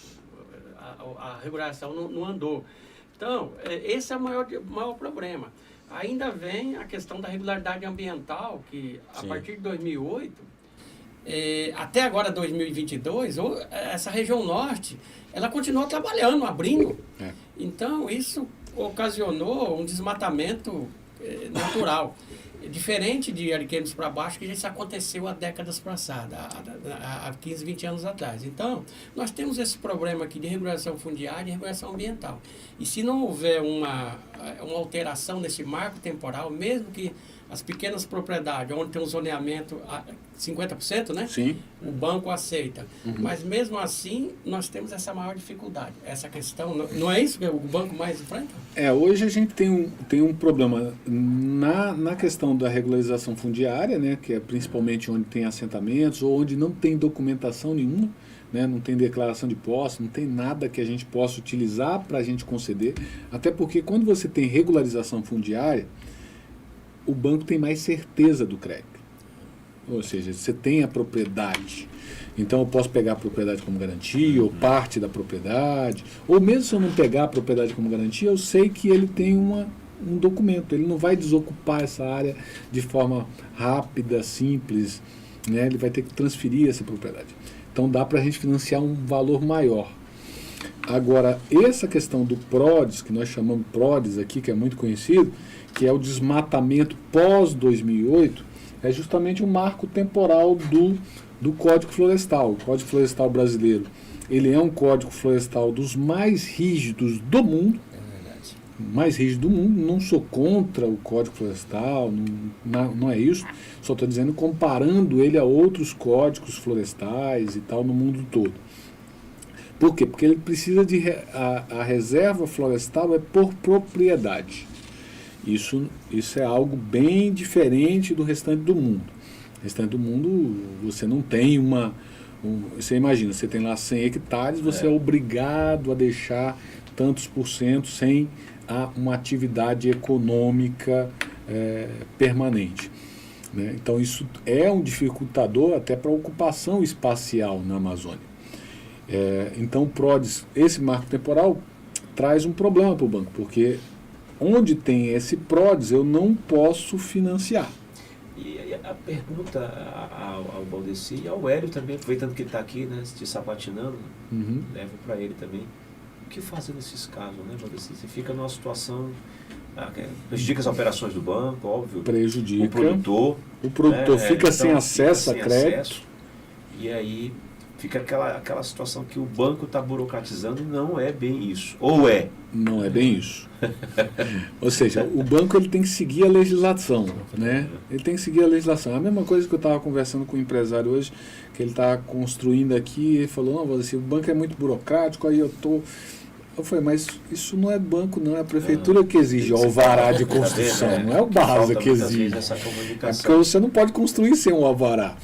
a regulação não andou. Então, esse é o maior problema. Ainda vem a questão da regularidade ambiental, que a partir de 2008, até agora 2022, essa região norte, ela continuou trabalhando, abrindo. Então, isso ocasionou um desmatamento natural. Diferente de Ariquemes para baixo, que isso aconteceu há décadas passadas, há 15, 20 anos atrás. Então, nós temos esse problema aqui de regulação fundiária e regulação ambiental. E se não houver uma alteração nesse marco temporal, mesmo que as pequenas propriedades, onde tem um zoneamento 50%, né? Sim. O banco aceita. Mas mesmo assim, nós temos essa maior dificuldade. Essa questão, não é isso que o banco mais enfrenta? Hoje a gente tem um problema na questão da regularização fundiária, né? Que é principalmente onde tem assentamentos ou onde não tem documentação nenhuma, né? Não tem declaração de posse, não tem nada que a gente possa utilizar para a gente conceder. Até porque quando você tem regularização fundiária, o banco tem mais certeza do crédito. Ou seja, você tem a propriedade. Então eu posso pegar a propriedade como garantia, ou parte da propriedade, ou mesmo se eu não pegar a propriedade como garantia, eu sei que ele tem um documento, ele não vai desocupar essa área de forma rápida, simples, né? Ele vai ter que transferir essa propriedade. Então dá para a gente financiar um valor maior. Agora, essa questão do PRODES, que nós chamamos PRODES aqui, que é muito conhecido, que é o desmatamento pós-2008, é justamente um marco temporal do Código Florestal. O Código Florestal brasileiro, ele é um código florestal dos mais rígidos do mundo. É verdade. Mais rígido do mundo. Não sou contra o Código Florestal, não é isso. Só estou dizendo comparando ele a outros códigos florestais e tal no mundo todo. Por quê? Porque ele precisa de... A reserva florestal é por propriedade. Isso é algo bem diferente do restante do mundo. No restante do mundo, você não tem você imagina, você tem lá 100 hectares, você é obrigado a deixar tantos por cento sem uma atividade econômica permanente. Né? Então, isso é um dificultador até para a ocupação espacial na Amazônia. Então, o PRODES, esse marco temporal, traz um problema para o banco, porque onde tem esse PRODES, eu não posso financiar. E a pergunta ao Valdeci e ao Hélio também, aproveitando que ele está aqui, né, te sabatinando, levo para ele também. O que fazer nesses casos, né, Valdeci? Você fica numa situação... prejudica as operações do banco, óbvio. Prejudica. O produtor fica sem acesso a crédito. E aí fica aquela situação que o banco está burocratizando e não é bem isso. Ou é? Não é bem isso. Ou seja, o banco ele tem que seguir a legislação, né? Ele tem que seguir a legislação. A mesma coisa que eu estava conversando com o empresário hoje, que ele está construindo aqui, ele falou, não, assim, o banco é muito burocrático, aí eu falei, mas isso não é banco, não, é a prefeitura que exige o alvará de construção, não é o BASA que exige. É porque você não pode construir sem um alvará.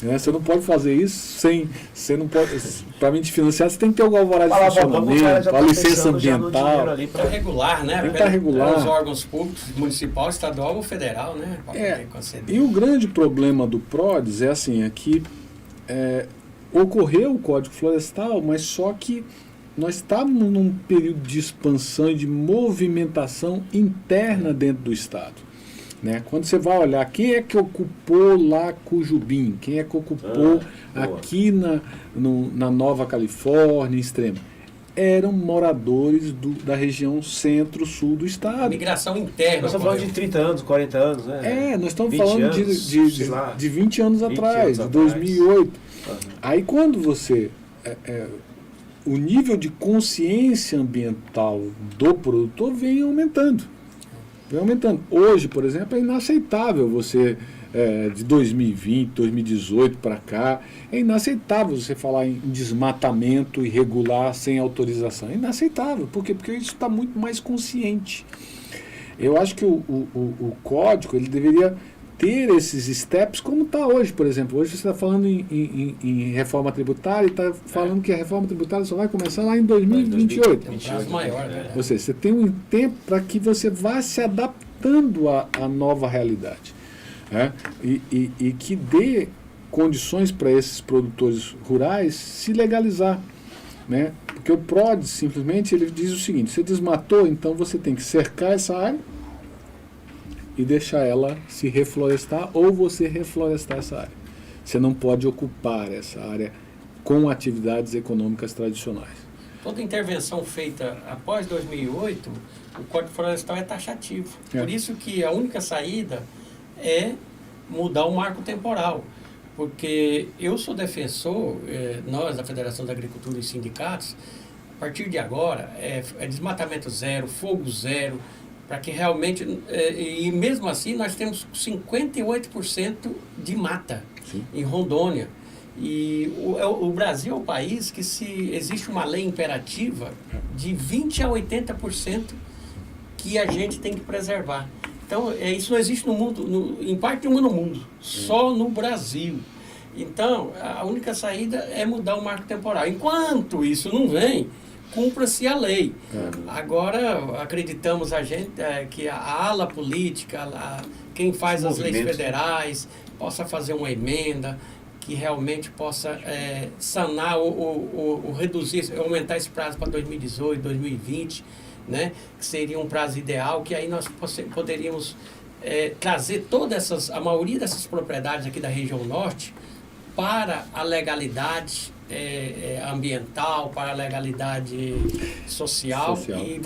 Você não pode fazer isso sem... Você não pode... Para mim te financiar, você tem que ter o alvará de funcionamento, a licença ambiental. Para regular, né? Tem que estar regular. Os órgãos públicos, municipal, estadual ou federal, né? E o grande problema do PRODES é assim, é que ocorreu o Código Florestal, mas só que nós estávamos num período de expansão e de movimentação interna dentro do Estado. Né? Quando você vai olhar quem é que ocupou lá Cujubim, quem é que ocupou aqui na Nova Califórnia, Extrema, eram moradores da região centro-sul do estado. Migração interna. Nós estamos falando de 30 anos, 40 anos, né? Nós estamos falando de 20 anos atrás, de 2008. Aí quando você... o nível de consciência ambiental do produtor vem aumentando. Hoje, por exemplo, é inaceitável você, de 2020, 2018 para cá, é inaceitável você falar em desmatamento irregular sem autorização. É inaceitável. Por quê? Porque isso está muito mais consciente. Eu acho que o código ele deveria ter esses steps como está hoje, por exemplo. Hoje você está falando em reforma tributária e está falando que a reforma tributária só vai começar lá em 2028. É um prazo maior, né? Ou seja, você tem um tempo para que você vá se adaptando à nova realidade. Né? E que dê condições para esses produtores rurais se legalizar. Né? Porque o PRODES, simplesmente, ele diz o seguinte, você desmatou, então você tem que cercar essa área e deixar ela se reflorestar ou você reflorestar essa área. Você não pode ocupar essa área com atividades econômicas tradicionais. Toda intervenção feita após 2008, o Código Florestal é taxativo. Por isso que a única saída é mudar o marco temporal. Porque eu sou defensor, nós da Federação da Agricultura e sindicatos, a partir de agora é desmatamento zero, fogo zero, para que realmente, e mesmo assim nós temos 58% de mata em Rondônia. E o Brasil é o país que existe uma lei imperativa de 20% a 80% que a gente tem que preservar. Então, isso não existe no mundo, em parte nenhuma no mundo, só no Brasil. Então, a única saída é mudar o marco temporal. Enquanto isso não vem, cumpra-se a lei. Agora, acreditamos que a ala política, quem faz as leis movimento. federais possa fazer uma emenda que realmente possa sanar ou reduzir, aumentar esse prazo para 2018, 2020, né? Que seria um prazo ideal, que aí nós poderíamos trazer a maioria dessas propriedades aqui da região norte para a legalidade ambiental, para a legalidade social. E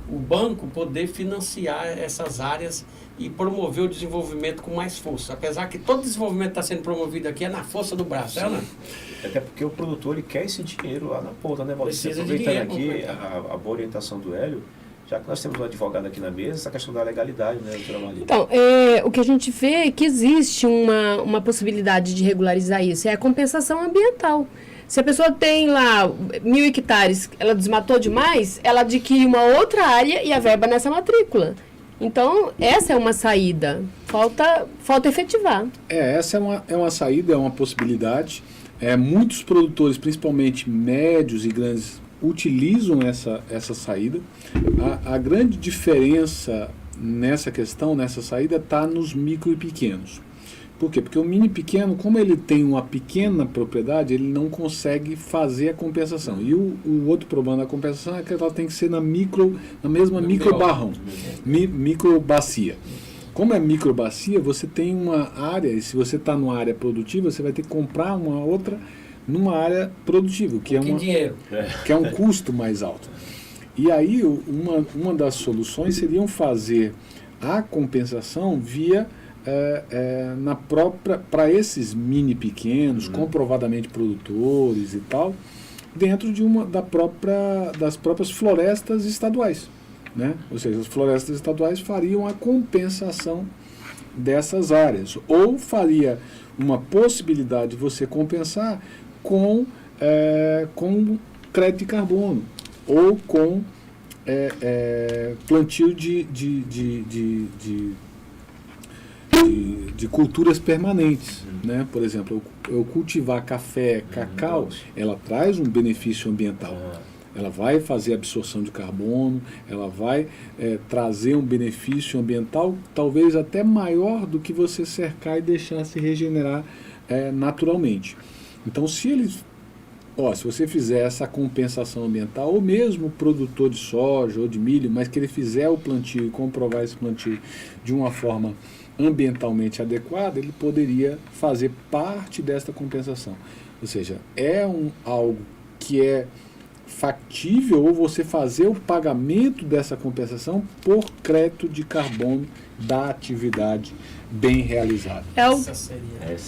o banco poder financiar essas áreas e promover o desenvolvimento com mais força. Apesar que todo desenvolvimento está sendo promovido aqui é na força do braço, né? Até porque o produtor ele quer esse dinheiro lá na ponta, né, Valdeci? Precisa de Aproveitando dinheiro, aqui a boa orientação do Hélio, já que nós temos um advogado aqui na mesa, essa questão da legalidade, né, doutora Maria? Então, o que a gente vê é que existe uma possibilidade de regularizar isso, é a compensação ambiental. Se a pessoa tem lá 1.000 hectares, ela desmatou demais, ela adquire uma outra área e a verba nessa matrícula. Então, essa é uma saída. Falta efetivar. Essa é uma saída, é uma possibilidade. Muitos produtores, principalmente médios e grandes, utilizam essa saída. A grande diferença nessa questão, nessa saída, está nos micro e pequenos. Por quê? Porque o mini pequeno, como ele tem uma pequena propriedade, ele não consegue fazer a compensação. E o outro problema da compensação é que ela tem que ser na mesma microbarrão, microbacia. Como é microbacia, você tem uma área, e se você está numa área produtiva, você vai ter que comprar uma outra numa área produtiva, que é um custo mais alto. E aí, uma das soluções seriam fazer a compensação via para esses mini pequenos, comprovadamente produtores e tal, dentro das próprias florestas estaduais, né? Ou seja, as florestas estaduais fariam a compensação dessas áreas, ou faria uma possibilidade de você compensar com crédito de carbono, ou com plantio de culturas permanentes, né? Por exemplo, eu cultivar café, cacau, ela traz um benefício ambiental. Ela vai fazer absorção de carbono, ela vai trazer um benefício ambiental talvez até maior do que você cercar e deixar se regenerar naturalmente. Então, se você fizer essa compensação ambiental, ou mesmo o produtor de soja ou de milho, mas que ele fizer o plantio e comprovar esse plantio de uma forma ambientalmente adequada, ele poderia fazer parte desta compensação. Ou seja, algo que é factível, ou você fazer o pagamento dessa compensação por crédito de carbono da atividade bem realizada.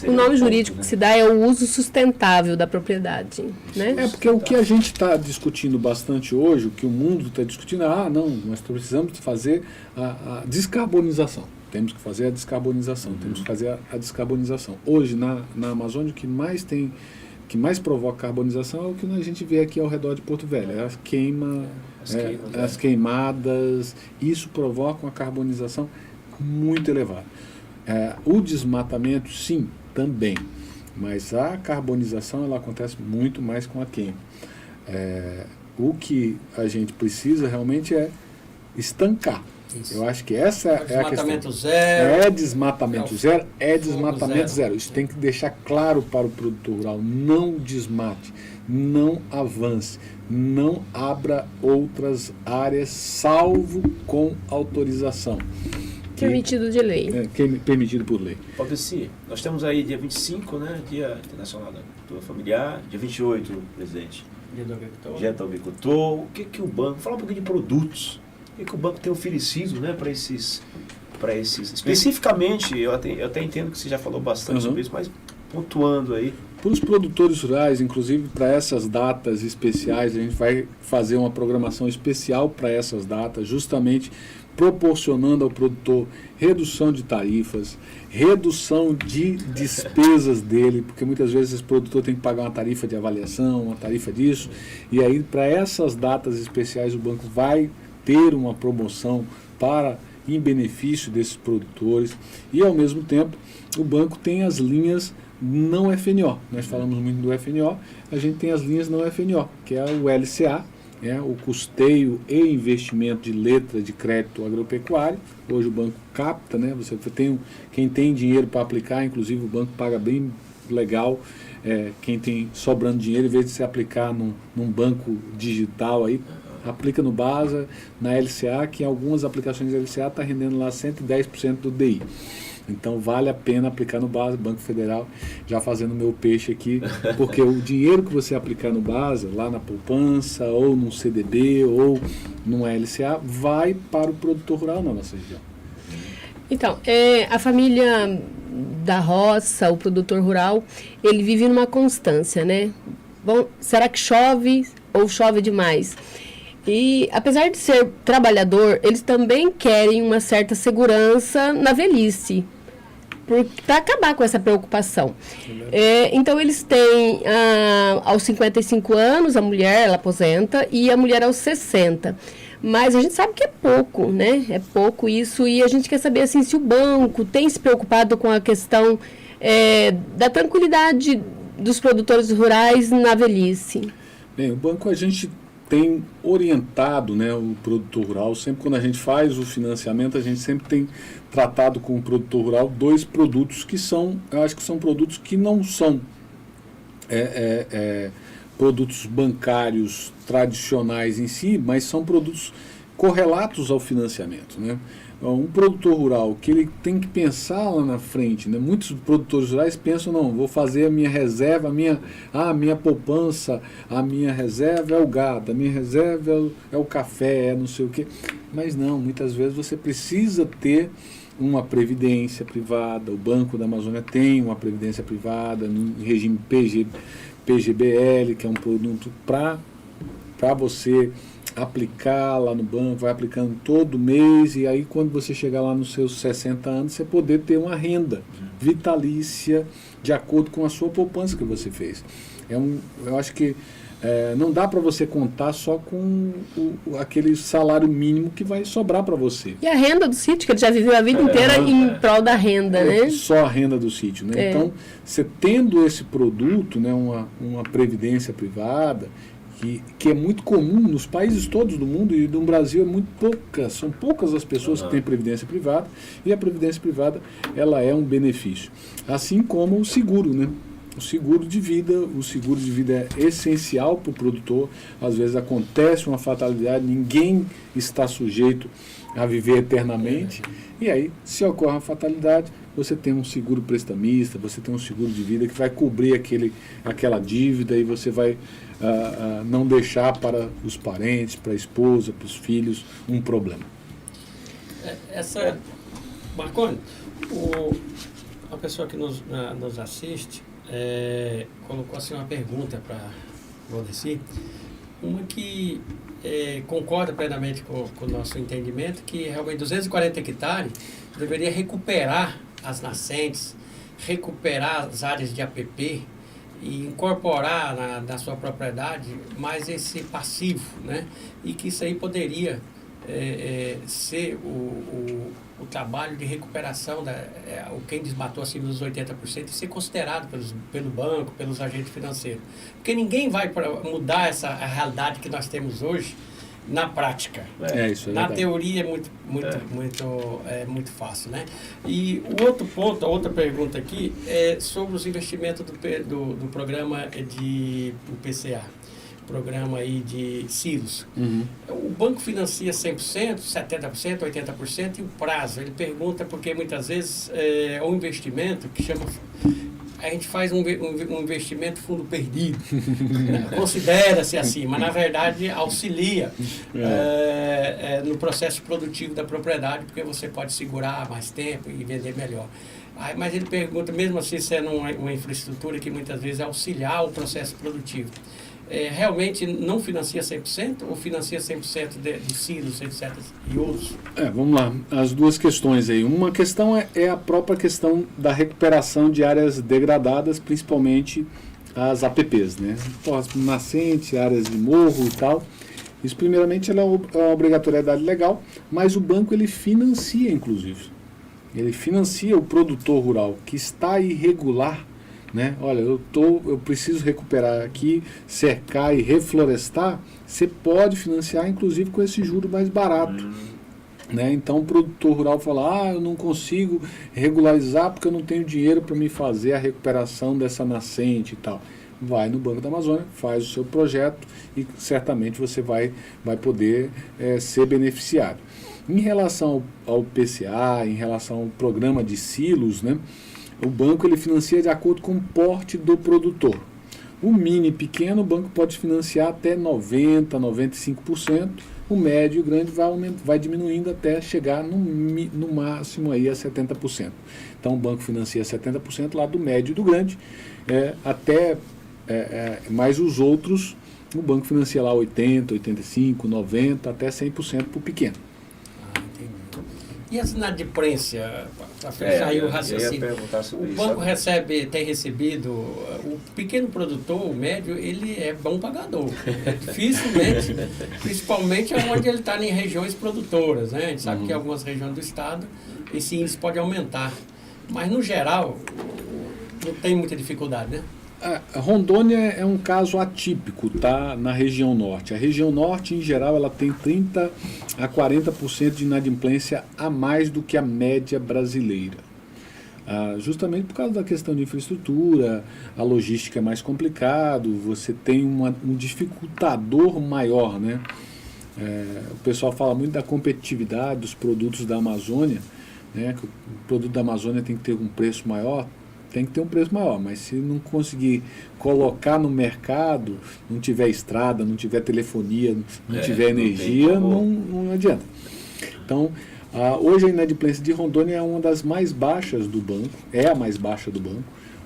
O nome jurídico que se dá é o uso sustentável da propriedade, né? Porque o que a gente está discutindo bastante hoje, o que o mundo está discutindo, nós precisamos fazer a descarbonização. Temos que fazer a descarbonização, temos que fazer a descarbonização. Hoje, na Amazônia, o que mais provoca carbonização é o que a gente vê aqui ao redor de Porto Velho, as queimadas. Isso provoca uma carbonização muito elevada. O desmatamento, sim, também, mas a carbonização ela acontece muito mais com a queima. O que a gente precisa realmente é estancar. Isso. Eu acho que essa é a questão. Desmatamento zero. É desmatamento zero. Isso tem que deixar claro para o produtor rural. Não desmate, não avance, não abra outras áreas, salvo com autorização. Permitido de lei. Permitido por lei. Valdeci, nós temos aí dia 25, né, Dia Internacional da Agricultura Familiar, dia 28, presidente. Dia do Agricultor. O que o banco... Fala um pouquinho de produtos. O que o banco tem oferecido, né, para esses... Especificamente, eu até entendo que você já falou bastante sobre isso, mas pontuando aí. Para os produtores rurais, inclusive para essas datas especiais, a gente vai fazer uma programação especial para essas datas, justamente proporcionando ao produtor redução de tarifas, redução de despesas dele, porque muitas vezes esse produtor tem que pagar uma tarifa de avaliação, uma tarifa disso, e aí para essas datas especiais o banco vai ter uma promoção em benefício desses produtores, e ao mesmo tempo o banco tem as linhas não FNO. Nós falamos muito do FNO, a gente tem as linhas não FNO, que é o LCA, o custeio e investimento de letra de crédito agropecuário. Hoje o banco capta, né? Você tem, quem tem dinheiro para aplicar, inclusive o banco paga bem legal. Quem tem sobrando dinheiro, em vez de se aplicar num banco digital aí, aplica no BASA, na LCA, que em algumas aplicações da LCA está rendendo lá 110% do DI. Então vale a pena aplicar no BASA, Banco Federal, já fazendo meu peixe aqui, porque o dinheiro que você aplicar no BASA, lá na poupança, ou num CDB, ou num LCA, vai para o produtor rural na nossa região. Então, a família da roça, o produtor rural, ele vive numa constância, né? Bom, será que chove ou chove demais? E, apesar de ser trabalhador, eles também querem uma certa segurança na velhice, para acabar com essa preocupação. Então, eles têm, aos 55 anos, a mulher, ela aposenta, e a mulher aos 60. Mas a gente sabe que é pouco, né? É pouco isso, e a gente quer saber, assim, se o banco tem se preocupado com a questão da tranquilidade dos produtores rurais na velhice. Bem, o banco, a gente tem orientado, né, o produtor rural. Sempre quando a gente faz o financiamento, a gente sempre tem tratado com o produtor rural 2 produtos que são, eu acho que são produtos que não são produtos bancários tradicionais em si, mas são produtos correlatos ao financiamento, né? Um produtor rural que ele tem que pensar lá na frente, né? Muitos produtores rurais pensam, não, vou fazer a minha reserva, a minha poupança, a minha reserva é o gado, a minha reserva é o café, não sei o quê. Mas não, muitas vezes você precisa ter uma previdência privada. O Banco da Amazônia tem uma previdência privada no regime PGBL, que é um produto para você aplicar lá no banco, vai aplicando todo mês, e aí quando você chegar lá nos seus 60 anos, você poder ter uma renda vitalícia de acordo com a sua poupança que você fez. Eu acho que não dá para você contar só com aquele salário mínimo que vai sobrar para você. E a renda do sítio, que ele já viveu a vida inteira em prol da renda, né? Só a renda do sítio, né? Então, você tendo esse produto, né, uma previdência privada, que é muito comum nos países todos do mundo, e no Brasil é muito poucas, são poucas as pessoas que têm previdência privada, e a previdência privada, ela é um benefício. Assim como o seguro, né? O seguro de vida é essencial para o produtor. Às vezes acontece uma fatalidade, ninguém está sujeito a viver eternamente, e aí, se ocorre uma fatalidade, você tem um seguro prestamista, você tem um seguro de vida que vai cobrir aquela dívida, e você vai não deixar para os parentes, para a esposa, para os filhos, um problema. Marconi, a pessoa que nos assiste colocou assim uma pergunta para o Valdeci, uma que concorda plenamente com o nosso entendimento, que realmente 240 hectares deveria recuperar as nascentes, recuperar as áreas de APP e incorporar na sua propriedade mais esse passivo, né? E que isso aí poderia ser o trabalho de recuperação, quem desmatou acima dos 80%, e ser considerado pelo banco, pelos agentes financeiros. Porque ninguém vai mudar a realidade que nós temos hoje na prática. Isso é na verdade. teoria é muito fácil, né? E o outro ponto, a outra pergunta aqui é sobre os investimentos do programa do PCA, programa aí de silos. O banco financia 100%, 70%, 80%, e o prazo, ele pergunta porque muitas vezes é um investimento que chama... A gente faz um investimento fundo perdido, considera-se assim, mas na verdade auxilia no processo produtivo da propriedade, porque você pode segurar mais tempo e vender melhor. Mas ele pergunta, mesmo assim sendo uma infraestrutura que muitas vezes auxiliar o processo produtivo, realmente não financia 100% ou financia 100% de silos, etc. e outros? Vamos lá, as duas questões aí. Uma questão é a própria questão da recuperação de áreas degradadas, principalmente as APPs, né? Nascente, áreas de morro e tal. Isso, primeiramente, ela é uma obrigatoriedade legal, mas o banco, ele financia, inclusive. Ele financia o produtor rural que está irregular né? Olha, eu preciso recuperar aqui, cercar e reflorestar, você pode financiar inclusive com esse juro mais barato. Né? Então o produtor rural fala, eu não consigo regularizar porque eu não tenho dinheiro para me fazer a recuperação dessa nascente e tal. Vai no Banco da Amazônia, faz o seu projeto e certamente você vai poder ser beneficiado. Em relação ao PCA, em relação ao programa de silos, né, o banco ele financia de acordo com o porte do produtor. O mini pequeno, o banco pode financiar até 90%, 95%. O médio e o grande vai diminuindo até chegar no máximo aí a 70%. Então o banco financia 70% lá do médio e do grande, mais os outros, o banco financia lá 80%, 85%, 90%, até 100% para o pequeno. E as inadimplência, para fechar aí o raciocínio, o banco tem recebido, o pequeno produtor, o médio, ele é bom pagador. Dificilmente, principalmente onde ele está em regiões produtoras, né? A gente sabe que em algumas regiões do estado esse índice pode aumentar. Mas, no geral, não tem muita dificuldade, né? A Rondônia é um caso atípico, tá? Na região norte. A região norte, em geral, ela tem 30% a 40% de inadimplência a mais do que a média brasileira. Justamente por causa da questão de infraestrutura, a logística é mais complicado, você tem um dificultador maior, né? O pessoal fala muito da competitividade dos produtos da Amazônia, né? Que o produto da Amazônia tem que ter um preço maior. Tem que ter um preço maior, mas se não conseguir colocar no mercado, não tiver estrada, não tiver telefonia, não tiver energia, não adianta. Então, hoje a inadimplência de Rondônia é uma das mais baixas do banco, é a mais baixa do banco.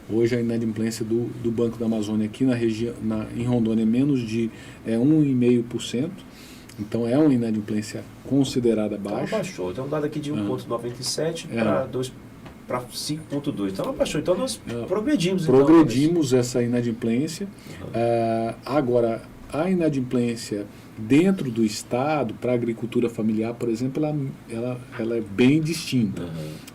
Hoje a inadimplência do Banco da Amazônia aqui na região, em Rondônia é menos de 1,5%. Então é uma inadimplência considerada baixa. Então baixou, tem um dado aqui de 1,97 para 5,2. Então abaixou. Então nós progredimos. Progredimos essa inadimplência. Agora, a inadimplência dentro do estado, para a agricultura familiar, por exemplo, ela é bem distinta.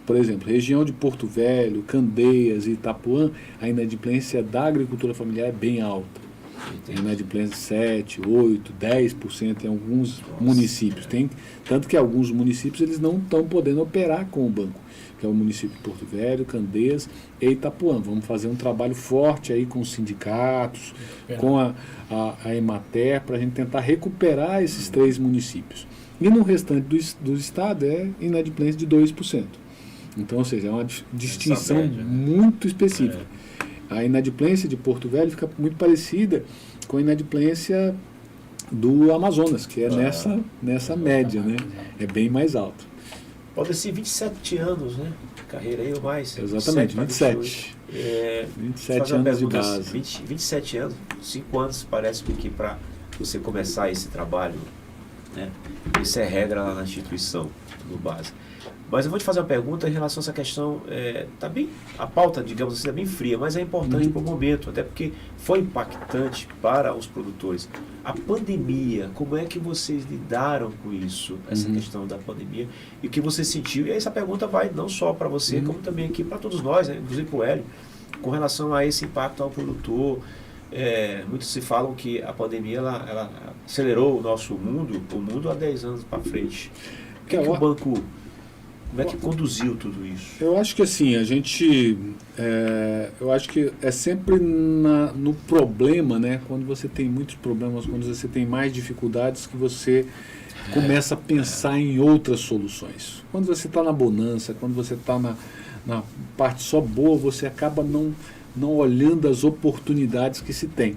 Por exemplo, região de Porto Velho, Candeias e Itapuã, a inadimplência da agricultura familiar é bem alta. Tem inadimplência de 7, 8, 10% em alguns municípios. Tanto que alguns municípios eles não estão podendo operar com o banco, que é o município de Porto Velho, Candeias e Itapuã. Vamos fazer um trabalho forte aí com os sindicatos, com a Emater, para a gente tentar recuperar esses 3 municípios. E no restante do estado é inadimplência de 2%. Então, ou seja, é uma distinção muito específica. A inadimplência de Porto Velho fica muito parecida com a inadimplência do Amazonas, que é nessa média, né? É bem mais alto. Pode ser 27 anos, né? Carreira aí ou mais. Exatamente, 27. 27 anos de base. 27 anos, 5 anos parece que para você começar esse trabalho, né? Isso é regra lá na instituição, no base. Mas eu vou te fazer uma pergunta em relação a essa questão, tá bem, a pauta, digamos assim, é bem fria, mas é importante para o momento, até porque foi impactante para os produtores. A pandemia, como é que vocês lidaram com isso, essa questão da pandemia, e o que você sentiu? E essa pergunta vai não só para você, como também aqui para todos nós, né, inclusive para o Hélio, com relação a esse impacto ao produtor. Muitos se falam que a pandemia ela acelerou o nosso mundo, o mundo há 10 anos para frente. O que o banco... Como é que conduziu tudo isso? Eu acho que assim, eu acho que é sempre no problema, né? Quando você tem muitos problemas, quando você tem mais dificuldades, que você começa a pensar em outras soluções. Quando você está na bonança, quando você está na parte só boa, você acaba não olhando as oportunidades que se tem.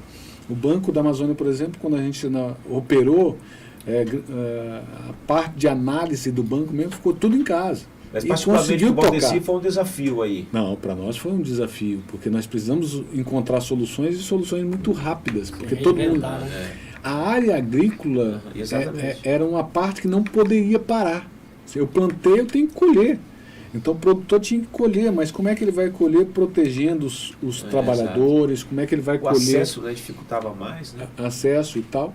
O Banco da Amazônia, por exemplo, quando a gente operou, a parte de análise do banco mesmo ficou tudo em casa. Mas particularmente o Valdeci foi um desafio aí. Não, para nós foi um desafio, porque nós precisamos encontrar soluções e soluções muito rápidas, porque todo mundo... A área agrícola era uma parte que não poderia parar. Se eu plantei, eu tenho que colher. Então o produtor tinha que colher, mas como é que ele vai colher protegendo os trabalhadores? Como é que ele vai colher? O acesso, né, dificultava mais, né? Acesso e tal.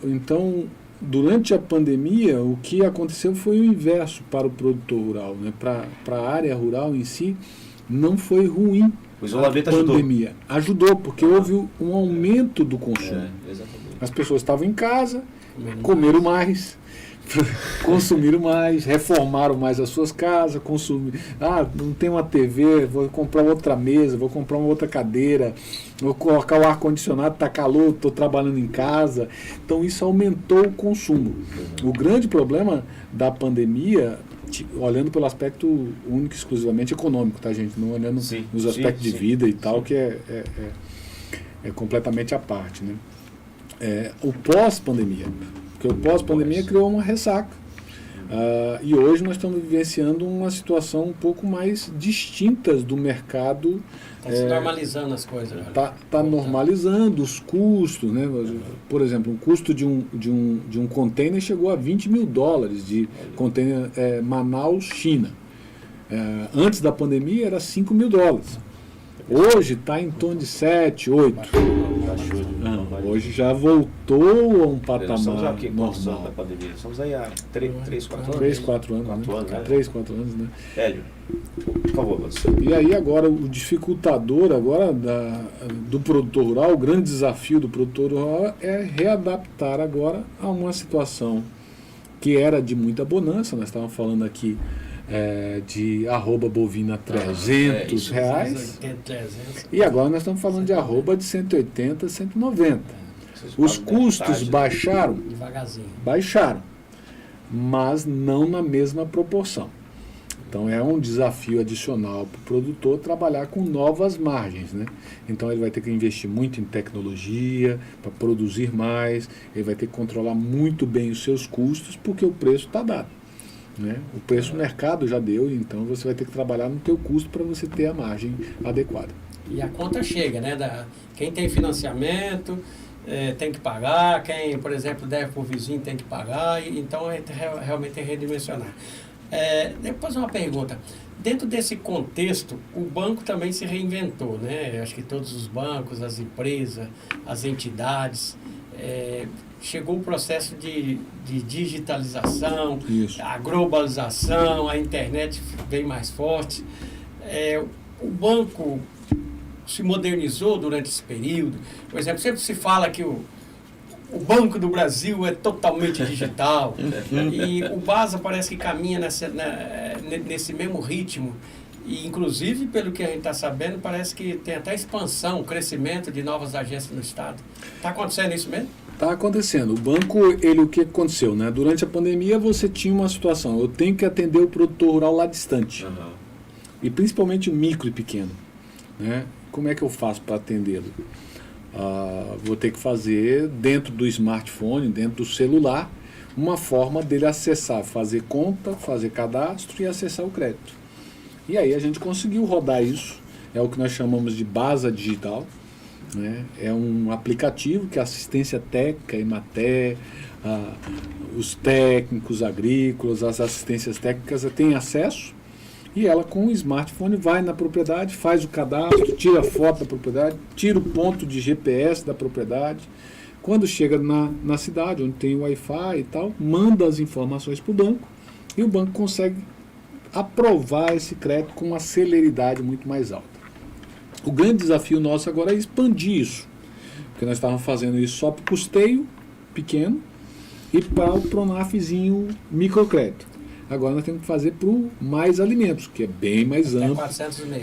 Então, durante a pandemia, o que aconteceu foi o inverso para o produtor rural, né? Para a área rural em si, não foi ruim O isolamento ajudou. Pandemia. Ajudou, porque houve um aumento do consumo. Exatamente. As pessoas estavam em casa, comeram mais, consumiram mais, reformaram mais as suas casas, não tem uma TV, vou comprar outra mesa, vou comprar uma outra cadeira, vou colocar o ar-condicionado, está calor, estou trabalhando em casa. Então isso aumentou o consumo. O grande problema da pandemia, olhando pelo aspecto único e exclusivamente econômico, tá, gente? Não olhando nos aspectos de vida e tal, que é completamente à parte, né? O pós-pandemia. Porque o pós-pandemia criou uma ressaca. E hoje nós estamos vivenciando uma situação um pouco mais distinta do mercado. Está se normalizando as coisas. Está normalizando os custos, né? Por exemplo, o custo de um container chegou a $20 mil de container Manaus, China. Antes da pandemia era $5 mil. Hoje está em torno de 7, 8. Hoje já voltou a um patamar normal. Da pandemia? Estamos aí há 3, 4 anos. 3, 4 anos. 3, 4 anos, né? Hélio, por favor, você. E aí agora o dificultador agora do produtor rural, o grande desafio do produtor rural é readaptar agora a uma situação que era de muita bonança. Nós estávamos falando aqui de arroba bovina R$300. E agora nós estamos falando de arroba de 180, 190. Os custos baixaram, mas não na mesma proporção. Então é um desafio adicional para o produtor trabalhar com novas margens, né? Então ele vai ter que investir muito em tecnologia para produzir mais, ele vai ter que controlar muito bem os seus custos, porque o preço está dado. Né? O preço do mercado já deu, então você vai ter que trabalhar no teu custo para você ter a margem adequada. E a conta chega, né? Quem tem financiamento tem que pagar, quem, por exemplo, deve para o vizinho tem que pagar, então realmente tem que redimensionar. Depois uma pergunta. Dentro desse contexto, o banco também se reinventou, né? Eu acho que todos os bancos, as empresas, as entidades... chegou o processo de digitalização, a globalização, a internet vem mais forte. O banco se modernizou durante esse período. Por exemplo, sempre se fala que o Banco do Brasil é totalmente digital. E o BASA parece que caminha nesse mesmo ritmo. E, inclusive, pelo que a gente está sabendo, parece que tem até expansão, crescimento de novas agências no Estado. Está acontecendo isso mesmo? Está acontecendo. O banco, o que aconteceu? Né? Durante a pandemia, você tinha uma situação. Eu tenho que atender o produtor rural lá distante. E principalmente o micro e pequeno. Né? Como é que eu faço para atendê-lo? Vou ter que fazer, dentro do smartphone, dentro do celular, uma forma dele acessar, fazer conta, fazer cadastro e acessar o crédito. E aí a gente conseguiu rodar isso. É o que nós chamamos de BASA Digital. Né? É um aplicativo que a assistência técnica, Emater, os técnicos agrícolas, as assistências técnicas têm acesso, e ela com o smartphone vai na propriedade, faz o cadastro, tira a foto da propriedade, tira o ponto de GPS da propriedade. Quando chega na cidade, onde tem o Wi-Fi e tal, manda as informações para o banco, e o banco consegue aprovar esse crédito com uma celeridade muito mais alta. O grande desafio nosso agora é expandir isso, porque nós estávamos fazendo isso só para o custeio pequeno e para o Pronafzinho microcrédito. Agora nós temos que fazer para o mais alimentos, que é bem mais amplo.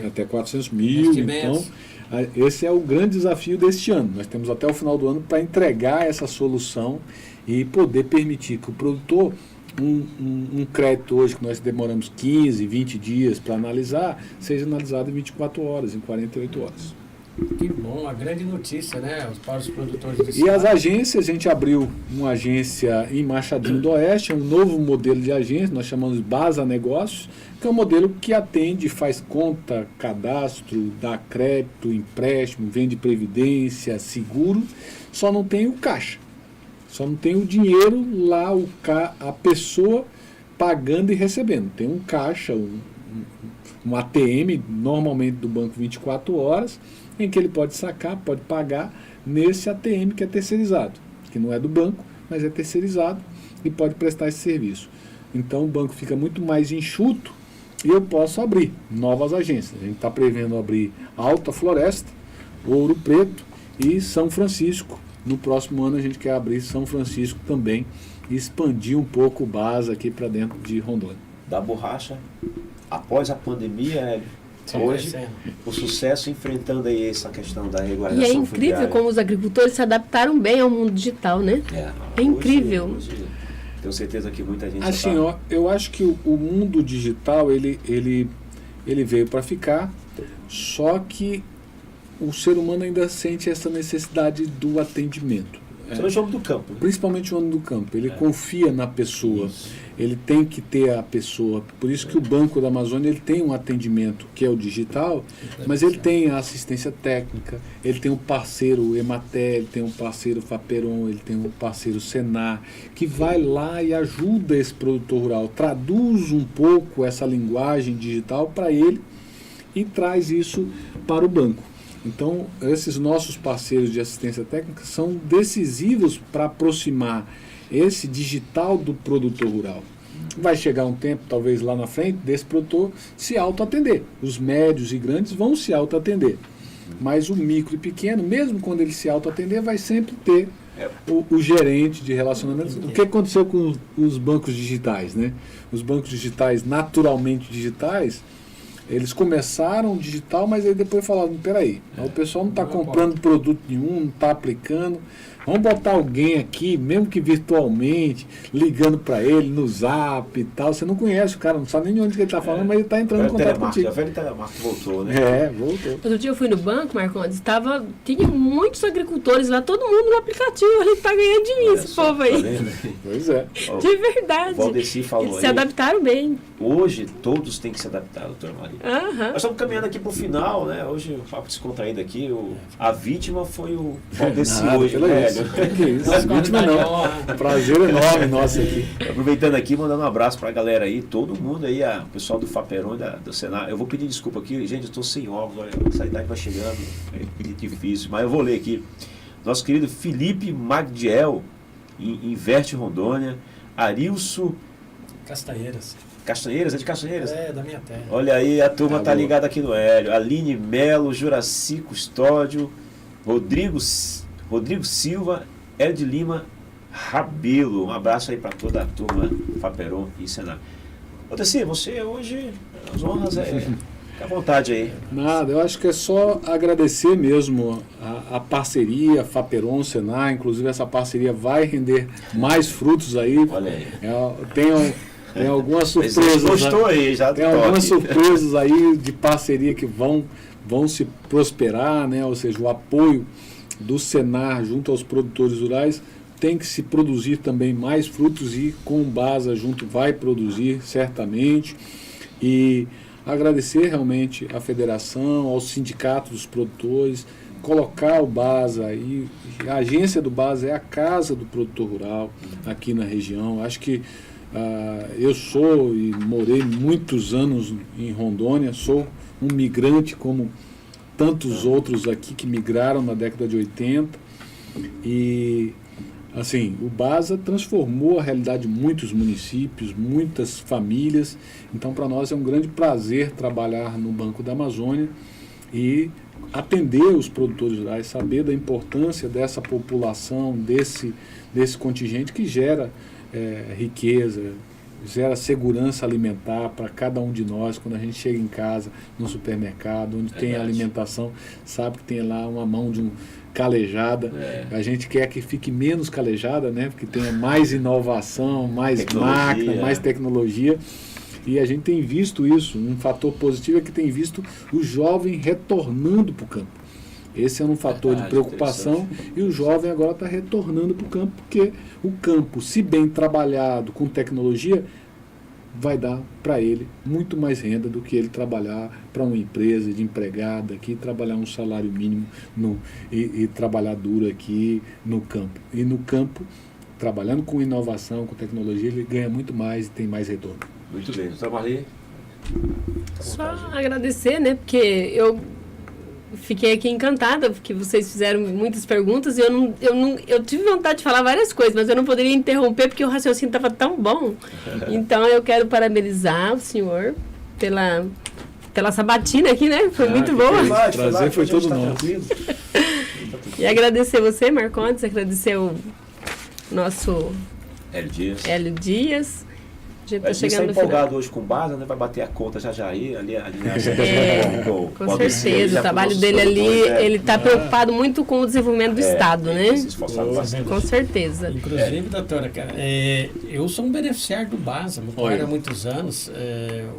Até 400 mil. Então, esse é o grande desafio deste ano. Nós temos até o final do ano para entregar essa solução e poder permitir que o produtor, um crédito hoje que nós demoramos 15, 20 dias para analisar, seja analisado em 24 horas, em 48 horas. Que bom, a grande notícia, né, para os produtores do estado. E as agências, a gente abriu uma agência em Machadinho do Oeste, é um novo modelo de agência, nós chamamos de BASA Negócios, que é um modelo que atende, faz conta, cadastro, dá crédito, empréstimo, vende previdência, seguro, só não tem o caixa. Só não tem o dinheiro lá, a pessoa pagando e recebendo. Tem um caixa, um ATM, normalmente do banco 24 horas, em que ele pode sacar, pode pagar nesse ATM que é terceirizado, que não é do banco, mas é terceirizado e pode prestar esse serviço. Então o banco fica muito mais enxuto e eu posso abrir novas agências. A gente está prevendo abrir Alta Floresta, Ouro Preto e São Francisco. No próximo ano a gente quer abrir São Francisco também e expandir um pouco o BASA aqui para dentro de Rondônia. Da borracha, após a pandemia, Hélio, hoje, o sucesso enfrentando aí essa questão da regularização E é incrível fundiária. como os agricultores se adaptaram bem ao mundo digital, né? É incrível. Hoje, tenho certeza que muita gente Assim, eu acho que o mundo digital ele veio para ficar, só que o ser humano ainda sente essa necessidade do atendimento. Principalmente o homem do campo. Né? Principalmente o homem do campo. Ele confia na pessoa. Ele tem que ter a pessoa. Por isso que o Banco da Amazônia ele tem um atendimento que é o digital, mas ele tem a assistência técnica, ele tem um parceiro Emater, ele tem um parceiro Faperon, ele tem um parceiro Senar, que vai lá e ajuda esse produtor rural, traduz um pouco essa linguagem digital para ele e traz isso para o banco. Então, esses nossos parceiros de assistência técnica são decisivos para aproximar esse digital do produtor rural. Vai chegar um tempo, talvez lá na frente, desse produtor se autoatender. Os médios e grandes vão se autoatender. Mas o micro e pequeno, mesmo quando ele se autoatender, vai sempre ter o gerente de relacionamento. O que aconteceu com os bancos digitais, né? Os bancos digitais, naturalmente digitais, eles começaram digital, mas aí depois falaram, peraí, o pessoal não está comprando produto nenhum, não está aplicando, vamos botar alguém aqui, mesmo que virtualmente, ligando para ele no Zap e tal, você não conhece o cara, não sabe nem de onde que ele está falando, mas ele está entrando em contato contigo. A velha telemarketing voltou, né? Voltou. Outro dia eu fui no banco, Marcondes, tinha muitos agricultores lá, todo mundo no aplicativo, ali tá ganhando de mim, esse povo aí. Pois é. De verdade. O Valdeci falou Eles aí. se adaptaram bem. Hoje, todos têm que se adaptar, doutora Maria. Nós estamos caminhando aqui para o final, né? Hoje, o papo descontraído aqui, a vítima foi o Valdeci hoje, né, Hélio? Que isso, vítima não. Prazer enorme nosso aqui. Aproveitando aqui, mandando um abraço para a galera aí, todo mundo aí, o pessoal do Faperon, do Senar. Eu vou pedir desculpa aqui, gente, eu estou sem óculos, olha, essa idade vai chegando, é difícil, mas eu vou ler aqui. Nosso querido Felipe Magdiel, em Verte Rondônia, Arilson Castanheiras. Castanheiras, é de Castanheiras? É, da minha terra. Olha aí, a turma tá ligada aqui no Hélio. Aline Melo, Juraci Custódio, Rodrigo Silva, Hélio de Lima Rabelo. Um abraço aí para toda a turma Faperon e Senar. Oteci, você hoje, as honras, fica à vontade aí. Nada, eu acho que é só agradecer mesmo a parceria Faperon, Senar, inclusive essa parceria vai render mais frutos aí. Olha aí. Tem algumas surpresas. Gostou aí, já tem algumas surpresas aí de parceria que vão se prosperar, né? Ou seja, o apoio do Senar junto aos produtores rurais tem que se produzir também mais frutos e com o BASA junto vai produzir certamente. E agradecer realmente à federação, aos sindicatos dos produtores, colocar o BASA e a agência do BASA é a casa do produtor rural aqui na região. Acho que eu sou e morei muitos anos em Rondônia, sou um migrante como tantos outros aqui que migraram na década de 80 e assim, o BASA transformou a realidade de muitos municípios, muitas famílias, então para nós é um grande prazer trabalhar no Banco da Amazônia e atender os produtores rurais, saber da importância dessa população, desse contingente que gera riqueza, gera segurança alimentar para cada um de nós. Quando a gente chega em casa, no supermercado, onde tem alimentação, sabe que tem lá uma mão de um calejada. A gente quer que fique menos calejada, né? Porque tenha mais inovação, mais máquina, mais tecnologia. E a gente tem visto isso. Um fator positivo é que tem visto o jovem retornando para o campo. Esse é um fator de preocupação e o jovem agora está retornando para o campo, porque o campo, se bem trabalhado com tecnologia, vai dar para ele muito mais renda do que ele trabalhar para uma empresa de empregada aqui, trabalhar um salário mínimo e trabalhar duro aqui no campo. E no campo, trabalhando com inovação, com tecnologia, ele ganha muito mais e tem mais retorno. Muito bem, trabalhei. Só agradecer, né? Porque eu fiquei aqui encantada, porque vocês fizeram muitas perguntas e eu tive vontade de falar várias coisas, mas eu não poderia interromper porque o raciocínio estava tão bom. Então eu quero parabenizar o senhor pela sabatina aqui, né? Foi muito boa. Prazer foi todo nosso. E agradecer você, Marcondes, agradecer o nosso Hélio Dias. A gente tá chegando no empolgado hoje com o Baza, né? Vai bater a conta já aí, ali com certeza, o trabalho dele ali, ele está preocupado muito com o desenvolvimento do Estado, né? Com certeza. Inclusive, doutora, eu sou um beneficiário do Baza, há muitos anos.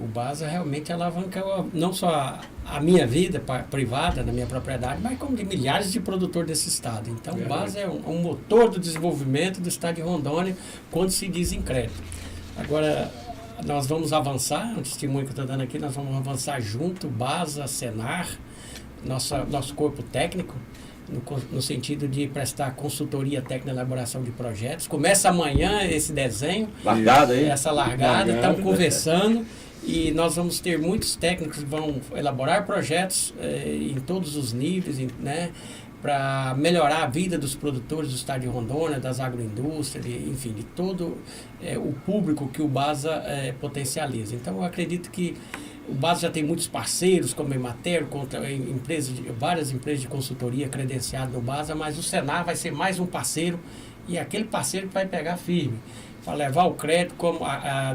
O Baza realmente alavanca não só a minha vida privada, na minha propriedade, mas como de milhares de produtores desse Estado. Então, o Baza é um motor do desenvolvimento do Estado de Rondônia quando se diz em crédito. Agora, nós vamos avançar, o testemunho que eu estou dando aqui, nós vamos avançar junto, Baza, Senar, nosso corpo técnico, no sentido de prestar consultoria técnica na elaboração de projetos. Começa amanhã esse desenho, essa largada, estamos conversando, e nós vamos ter muitos técnicos que vão elaborar projetos em todos os níveis, né? Para melhorar a vida dos produtores do Estado de Rondônia, das agroindústrias, enfim, de todo o público que o Baza potencializa. Então, eu acredito que o Baza já tem muitos parceiros, como a Emater, várias empresas de consultoria credenciadas no Baza, mas o Senar vai ser mais um parceiro, e aquele parceiro que vai pegar firme, para levar o crédito, como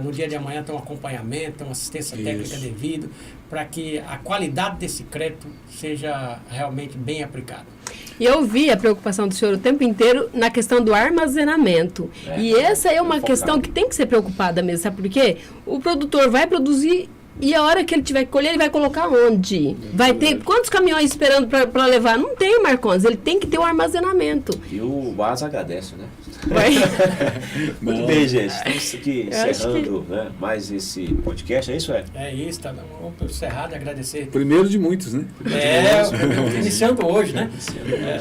no dia de amanhã tem um acompanhamento, uma assistência técnica devida, para que a qualidade desse crédito seja realmente bem aplicada. E eu vi a preocupação do senhor o tempo inteiro na questão do armazenamento. E essa é uma questão que tem que ser preocupada mesmo, sabe por quê? O produtor vai produzir e a hora que ele tiver que colher, ele vai colocar onde? Vai ter quantos caminhões esperando para levar? Não tem, Marcondes, ele tem que ter o armazenamento. E o Baza agradece, né? Muito bem, gente. Estamos aqui encerrando mais esse podcast, é isso? É isso, tá. Vamos encerrar e agradecer. Primeiro de muitos, né? Iniciando hoje, né?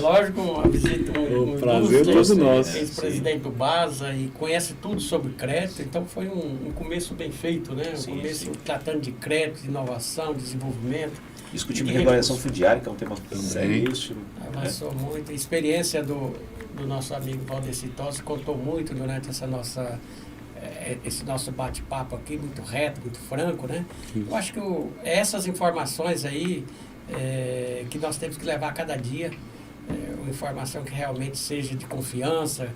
Lógico, a visita o prazer todo nosso. Ex-presidente do Baza e conhece tudo sobre crédito, então foi um começo bem feito, né? Começo tratando de crédito, de inovação, de desenvolvimento. Discutimos regulação fundiária, que é um tema seríssimo. Avançou muito. A experiência do nosso amigo Valdeci Tossi contou muito durante esse nosso bate-papo aqui, muito reto, muito franco, né? Eu acho que essas informações aí que nós temos que levar a cada dia, uma informação que realmente seja de confiança,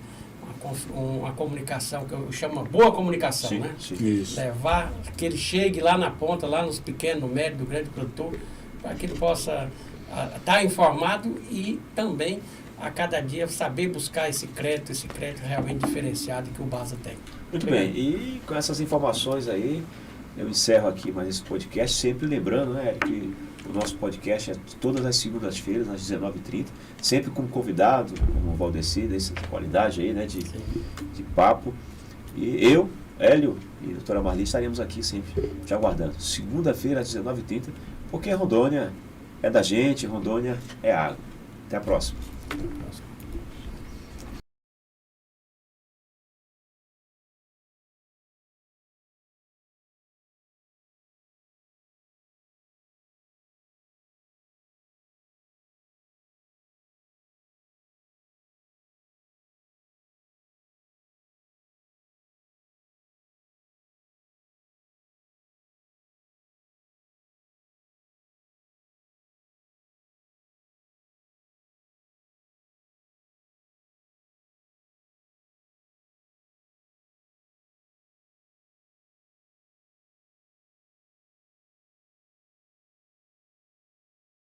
uma comunicação que eu chamo boa comunicação, né? Isso. Levar que ele chegue lá na ponta, lá nos pequenos, no médio, do grande produtor, para que ele possa estar informado e também a cada dia saber buscar esse crédito realmente diferenciado que o Baza tem. Muito bem, e com essas informações aí, eu encerro aqui mais esse podcast, sempre lembrando, né, que o nosso podcast é todas as segundas-feiras, às 19h30, sempre com convidado, como o Valdeci, dessa qualidade aí, né, de papo. E eu, Hélio e a doutora Marli estaremos aqui sempre te aguardando. Segunda-feira, às 19h30, porque Rondônia é da gente, Rondônia é água. Até a próxima.